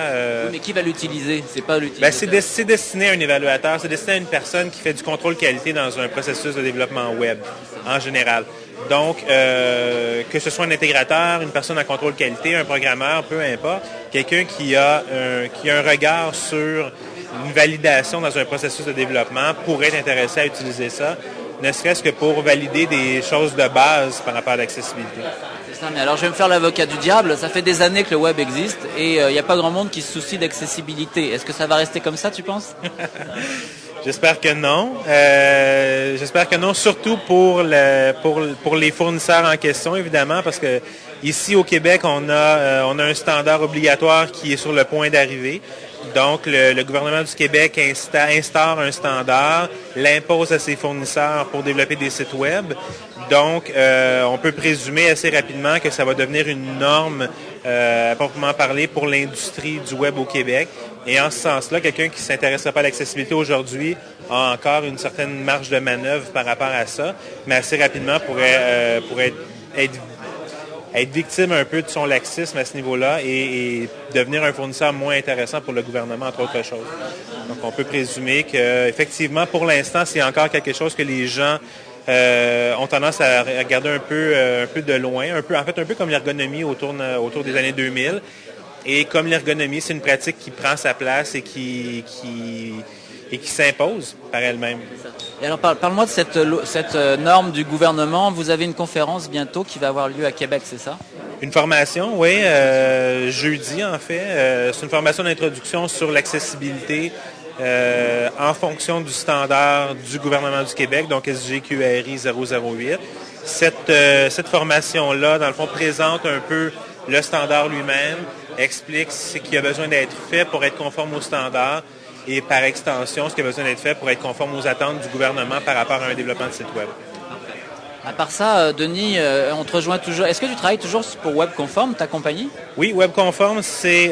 Oui, mais qui va l'utiliser? C'est pas l'utilisateur. Ben, c'est destiné à un évaluateur, c'est destiné à une personne qui fait du contrôle qualité dans un processus de développement web, en général. Donc, que ce soit un intégrateur, une personne en contrôle qualité, un programmeur, peu importe, quelqu'un qui a un regard sur une validation dans un processus de développement pourrait être intéressé à utiliser ça, ne serait-ce que pour valider des choses de base par rapport à l'accessibilité. C'est ça, mais alors je vais me faire l'avocat du diable. Ça fait des années que le web existe et il n'y a pas grand monde qui se soucie d'accessibilité. Est-ce que ça va rester comme ça, tu penses? J'espère que non. J'espère que non, surtout pour les fournisseurs en question, évidemment, parce que ici au Québec, on a un standard obligatoire qui est sur le point d'arriver. Donc, le gouvernement du Québec instaure un standard, l'impose à ses fournisseurs pour développer des sites web. Donc, on peut présumer assez rapidement que ça va devenir une norme, à proprement parler, pour l'industrie du web au Québec. Et en ce sens-là, quelqu'un qui ne s'intéresse pas à l'accessibilité aujourd'hui a encore une certaine marge de manœuvre par rapport à ça, mais assez rapidement pourrait être victime un peu de son laxisme à ce niveau-là et devenir un fournisseur moins intéressant pour le gouvernement, entre autres choses. Donc, on peut présumer qu'effectivement, pour l'instant, c'est encore quelque chose que les gens ont tendance à regarder un peu de loin, un peu comme l'ergonomie autour des années 2000. Et comme l'ergonomie, c'est une pratique qui prend sa place et qui s'impose par elle-même. Et alors, parle-moi de cette norme du gouvernement. Vous avez une conférence bientôt qui va avoir lieu à Québec, c'est ça? Une formation, oui, jeudi en fait. C'est une formation d'introduction sur l'accessibilité en fonction du standard du gouvernement du Québec, donc SGQRI 008. Cette formation-là, dans le fond, présente un peu le standard lui-même, explique ce qui a besoin d'être fait pour être conforme au standard et par extension, ce qui a besoin d'être fait pour être conforme aux attentes du gouvernement par rapport à un développement de site web. À part ça, Denis, on te rejoint toujours. Est-ce que tu travailles toujours pour WebConform, ta compagnie? Oui, WebConform, c'est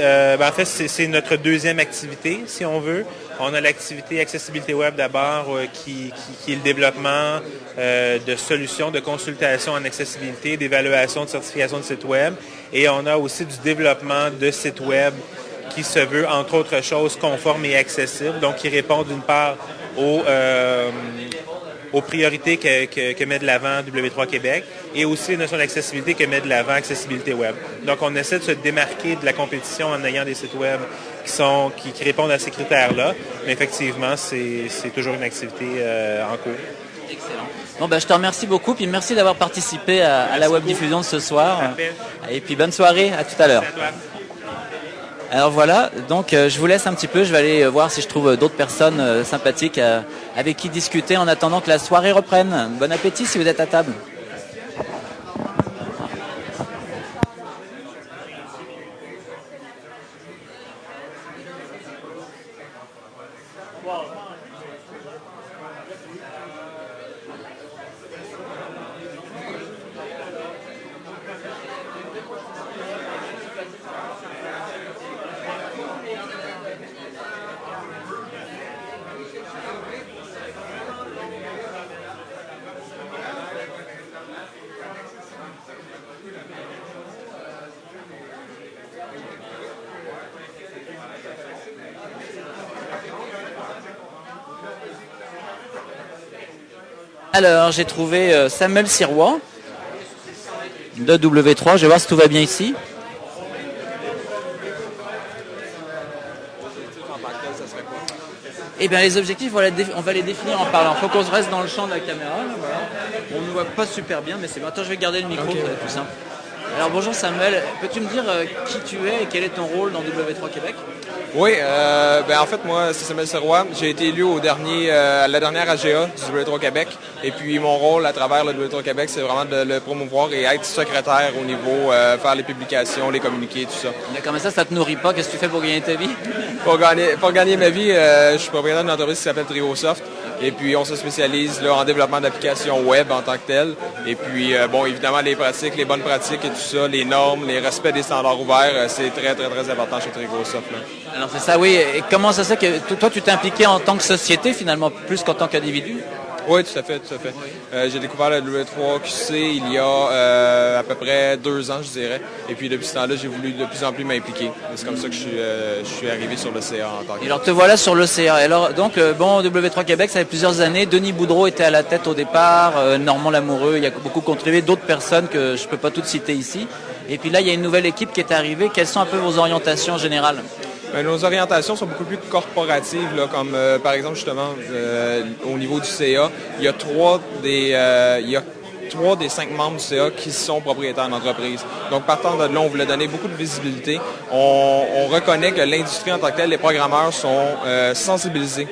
notre deuxième activité, si on veut. On a l'activité Accessibilité Web d'abord, qui est le développement de solutions de consultation en accessibilité, d'évaluation, de certification de sites web. Et on a aussi du développement de sites web qui se veut, entre autres choses, conforme et accessible, donc qui répond d'une part aux priorités que met de l'avant W3 Québec et aussi les notions d'accessibilité que met de l'avant Accessibilité Web. Donc, on essaie de se démarquer de la compétition en ayant des sites web qui répondent à ces critères-là. Mais effectivement, c'est toujours une activité en cours. Excellent. Bon, je te remercie beaucoup, puis merci d'avoir participé à la web diffusion de ce soir. Et puis, bonne soirée, à tout à l'heure. Alors voilà, donc je vous laisse un petit peu, je vais aller voir si je trouve d'autres personnes sympathiques avec qui discuter en attendant que la soirée reprenne. Bon appétit si vous êtes à table. Alors, j'ai trouvé Samuel Sirois de W3. Je vais voir si tout va bien ici. Eh bien, les objectifs, on va les définir en parlant. Il faut qu'on se reste dans le champ de la caméra. Voilà. On ne voit pas super bien, mais c'est bon. Attends, je vais garder le micro, ça va être plus simple. Alors, bonjour Samuel. Peux-tu me dire qui tu es et quel est ton rôle dans W3 Québec? Oui, en fait, moi, c'est Samuel Sirois. J'ai été élu à la dernière AGA du W3 Québec. Et puis, mon rôle à travers le W3 Québec, c'est vraiment de le promouvoir et être secrétaire au niveau, faire les publications, les communiqués, tout ça. D'accord, mais ça te nourrit pas. Qu'est-ce que tu fais pour gagner ta vie? Pour gagner ma vie, je suis propriétaire d'une entreprise qui s'appelle Triosoft. Et puis, on se spécialise là, en développement d'applications web en tant que telles. Et puis, évidemment, les bonnes pratiques et tout ça, les normes, les respects des standards ouverts, c'est très, très, très important chez Triosoft. Alors, c'est ça, oui. Et comment ça se fait que toi, tu t'es impliqué en tant que société, finalement, plus qu'en tant qu'individu? Oui, tout à fait. Oui. J'ai découvert le W3QC il y a à peu près 2 ans, je dirais. Et puis depuis ce temps-là, j'ai voulu de plus en plus m'impliquer. C'est comme ça que je suis arrivé sur l'OCA en tant que... Et alors te voilà sur l'OCA. Alors donc W3 Québec, ça fait plusieurs années. Denis Boudreau était à la tête au départ, Normand Lamoureux, il y a beaucoup contribué, d'autres personnes que je ne peux pas toutes citer ici. Et puis là, il y a une nouvelle équipe qui est arrivée. Quelles sont un peu vos orientations générales? Nos orientations sont beaucoup plus corporatives, là, comme par exemple justement au niveau du CA, il y a 3 des 5 membres du CA qui sont propriétaires d'entreprise. Donc partant de là, on voulait donner beaucoup de visibilité. On reconnaît que l'industrie en tant que telle, les programmeurs sont sensibilisés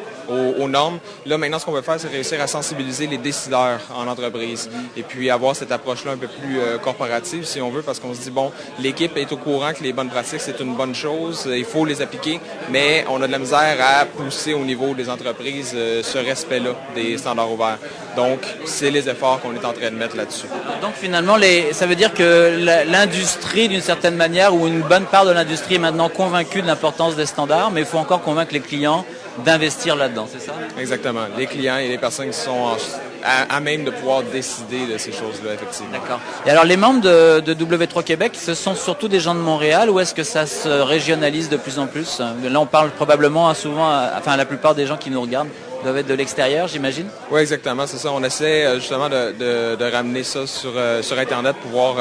aux normes. Là, maintenant, ce qu'on veut faire, c'est réussir à sensibiliser les décideurs en entreprise et puis avoir cette approche-là un peu plus corporative, si on veut, parce qu'on se dit, bon, l'équipe est au courant que les bonnes pratiques, c'est une bonne chose, il faut les appliquer, mais on a de la misère à pousser au niveau des entreprises ce respect-là des standards ouverts. Donc, c'est les efforts qu'on est en train de mettre là-dessus. Donc, finalement, ça veut dire que l'industrie, d'une certaine manière, ou une bonne part de l'industrie est maintenant convaincue de l'importance des standards, mais il faut encore convaincre les clients d'investir là-dedans, c'est ça? Exactement. Les clients et les personnes qui sont à même de pouvoir décider de ces choses-là, effectivement. D'accord. Et alors, les membres de W3 Québec, ce sont surtout des gens de Montréal ou est-ce que ça se régionalise de plus en plus? Là, on parle probablement souvent, la plupart des gens qui nous regardent doivent être de l'extérieur, j'imagine? Oui, exactement, c'est ça. On essaie justement de ramener ça sur Internet, pouvoir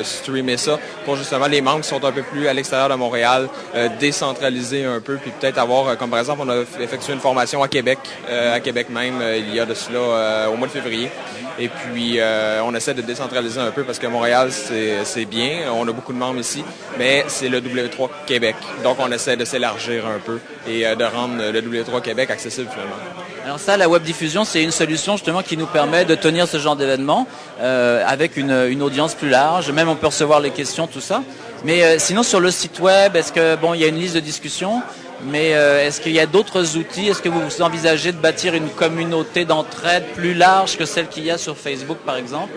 streamer ça pour justement les membres qui sont un peu plus à l'extérieur de Montréal, décentraliser un peu, puis peut-être avoir, comme par exemple, on a effectué une formation à Québec même, il y a de cela au mois de février. Et puis, on essaie de décentraliser un peu parce que Montréal, c'est bien, on a beaucoup de membres ici, mais c'est le W3 Québec. Donc, on essaie de s'élargir un peu et de rendre le W3 Québec accessible finalement. Alors ça, la web diffusion, c'est une solution justement qui nous permet de tenir ce genre d'événement avec une audience plus large. Même on peut recevoir les questions, tout ça. Mais sinon, sur le site web, est-ce que il y a une liste de discussion? Mais est-ce qu'il y a d'autres outils? Est-ce que vous envisagez de bâtir une communauté d'entraide plus large que celle qu'il y a sur Facebook, par exemple?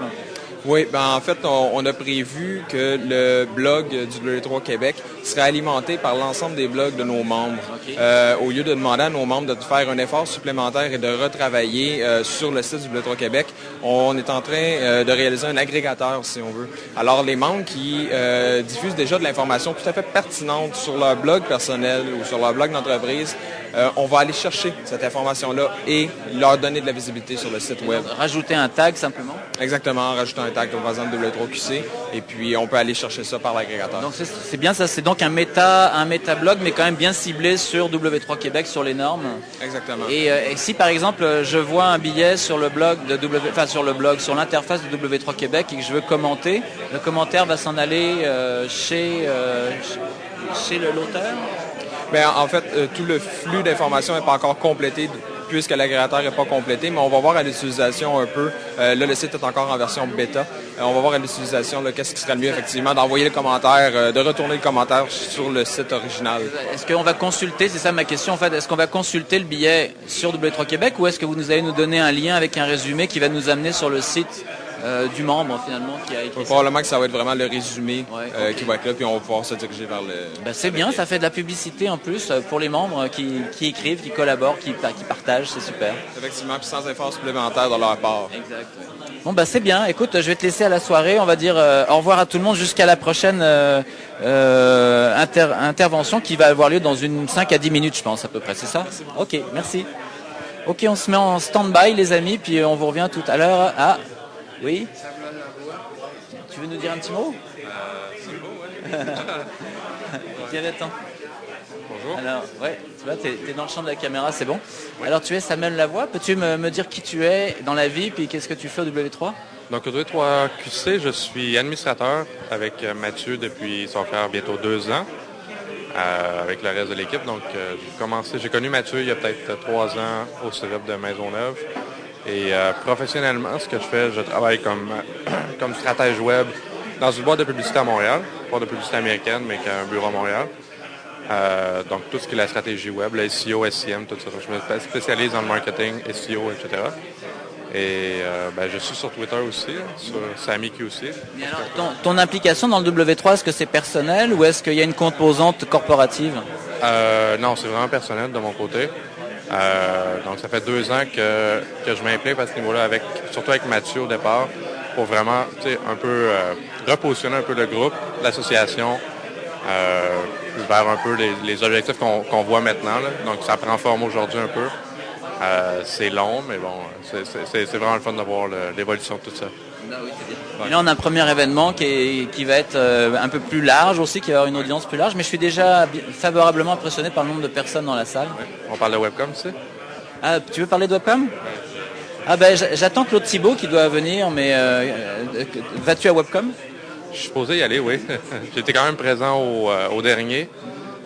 Oui, en fait, on a prévu que le blog du W3 Québec serait alimenté par l'ensemble des blogs de nos membres. Okay. Au lieu de demander à nos membres de faire un effort supplémentaire et de retravailler sur le site du W3 Québec, on est en train de réaliser un agrégateur, si on veut. Alors, les membres qui diffusent déjà de l'information tout à fait pertinente sur leur blog personnel ou sur leur blog d'entreprise, on va aller chercher cette information-là et leur donner de la visibilité sur le site web. Rajouter un tag, simplement? Exactement, rajouter un tag, par exemple, W3QC, et puis on peut aller chercher ça par l'agrégateur. Donc c'est bien ça, c'est donc un méta-blog, mais quand même bien ciblé sur W3 Québec, sur les normes. Exactement. Et si par exemple je vois un billet sur le blog sur l'interface de W3 Québec et que je veux commenter, le commentaire va s'en aller chez l'auteur? En fait, tout le flux d'informations n'est pas encore complété puisque l'agrégateur n'est pas complété, mais on va voir à l'utilisation un peu. Là, le site est encore en version bêta. On va voir à l'utilisation qu'est-ce qui serait le mieux, effectivement, d'envoyer le commentaire, de retourner le commentaire sur le site original. Est-ce qu'on va consulter, c'est ça ma question en fait, est-ce qu'on va consulter le billet sur W3 Québec ou est-ce que vous allez nous donner un lien avec un résumé qui va nous amener sur le site du membre finalement qui a écrit ça? Probablement que ça va être vraiment le résumé qui va être là, puis on va pouvoir se diriger vers le... c'est bien, ça fait de la publicité en plus pour les membres qui écrivent, qui collaborent, qui partagent, c'est super. Effectivement, puis sans effort supplémentaire de leur part. Exact. Bon, c'est bien. Écoute, je vais te laisser à la soirée. On va dire au revoir à tout le monde jusqu'à la prochaine intervention qui va avoir lieu dans 5 à 10 minutes, je pense, à peu près. C'est ça? Ok, merci. Ok, on se met en stand-by, les amis, puis on vous revient tout à l'heure. Ah, oui? Tu veux nous dire un petit mot? Viens, attends. Bonjour. Alors, tu vois, tu es dans le champ de la caméra, c'est bon. Oui. Alors, tu es Samuel Lavoie. Peux-tu me dire qui tu es dans la vie, puis qu'est-ce que tu fais au W3? Donc, au W3QC, je suis administrateur avec Mathieu depuis, ça va faire bientôt 2 ans, avec le reste de l'équipe. Donc, j'ai connu Mathieu il y a peut-être 3 ans au Cégep de Maisonneuve. Et professionnellement, ce que je fais, je travaille comme stratège web dans une boîte de publicité à Montréal, pas de publicité américaine, mais qui a un bureau à Montréal. Donc, tout ce qui est la stratégie web, le SEO, SEM, tout ça. Je me spécialise dans le marketing, SEO, etc. Et je suis sur Twitter aussi, sur SamiQC. Mais alors, ton implication dans le W3, est-ce que c'est personnel ou est-ce qu'il y a une composante corporative? Non, c'est vraiment personnel de mon côté. Donc, ça fait 2 ans que je m'implique à ce niveau-là, surtout avec Mathieu au départ, pour vraiment un peu repositionner un peu le groupe, l'association, vers un peu les objectifs qu'on voit maintenant. Là. Donc, ça prend forme aujourd'hui un peu. C'est long, mais bon, c'est vraiment le fun de voir l'évolution de tout ça. Oui, et là, on a un premier événement qui va être un peu plus large aussi, qui va avoir une audience plus large, mais je suis déjà favorablement impressionné par le nombre de personnes dans la salle. Oui. On parle de webcam, tu sais? Ah, tu veux parler de webcam? Ah j'attends Claude Thibault qui doit venir, mais vas-tu à webcam? Je suis supposé y aller, oui. J'étais quand même présent au dernier.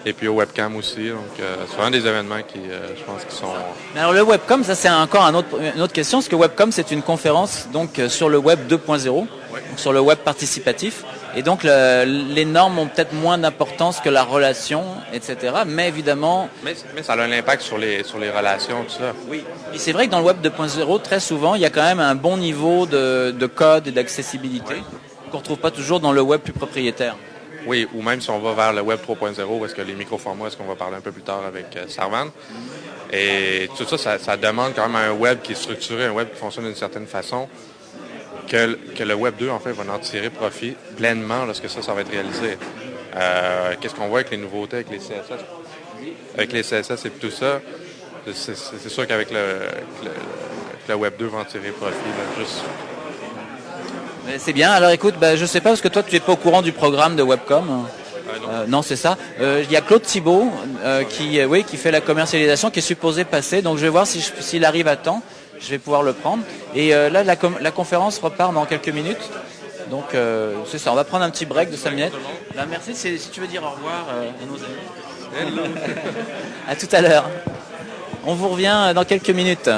Et puis au webcam aussi. Donc, c'est vraiment des événements qui, je pense, qui sont... Mais alors le webcam, ça c'est encore une autre question, parce que webcam, c'est une conférence donc sur le web 2.0, donc sur le web participatif. Et donc les normes ont peut-être moins d'importance que la relation, etc. Mais évidemment... Mais ça a un impact sur les relations, tout ça. Oui. Et c'est vrai que dans le web 2.0, très souvent, il y a quand même un bon niveau de code et d'accessibilité qu'on ne retrouve pas toujours dans le web plus propriétaire. Oui, ou même si on va vers le Web 3.0, où est-ce que les micro-formats, est-ce qu'on va parler un peu plus tard avec Sarvan. Et tout ça, ça demande quand même un web qui est structuré, un web qui fonctionne d'une certaine façon, que le Web 2, en fait, va en tirer profit pleinement lorsque ça va être réalisé. Qu'est-ce qu'on voit avec les nouveautés, avec les CSS? Avec les CSS et tout ça, C'est sûr qu'avec le Web 2 va en tirer profit. Là, juste... C'est bien. Alors écoute, je ne sais pas, parce que toi, tu n'es pas au courant du programme de Webcom. Non, c'est ça. Il y a Claude Thibault qui fait la commercialisation, qui est supposé passer. Donc je vais voir s'il arrive à temps. Je vais pouvoir le prendre. Et là, la conférence repart dans quelques minutes. Donc c'est ça. On va prendre un petit break de 5 minutes. Là, merci. Si tu veux dire au revoir à nos amis. À tout à l'heure. On vous revient dans quelques minutes.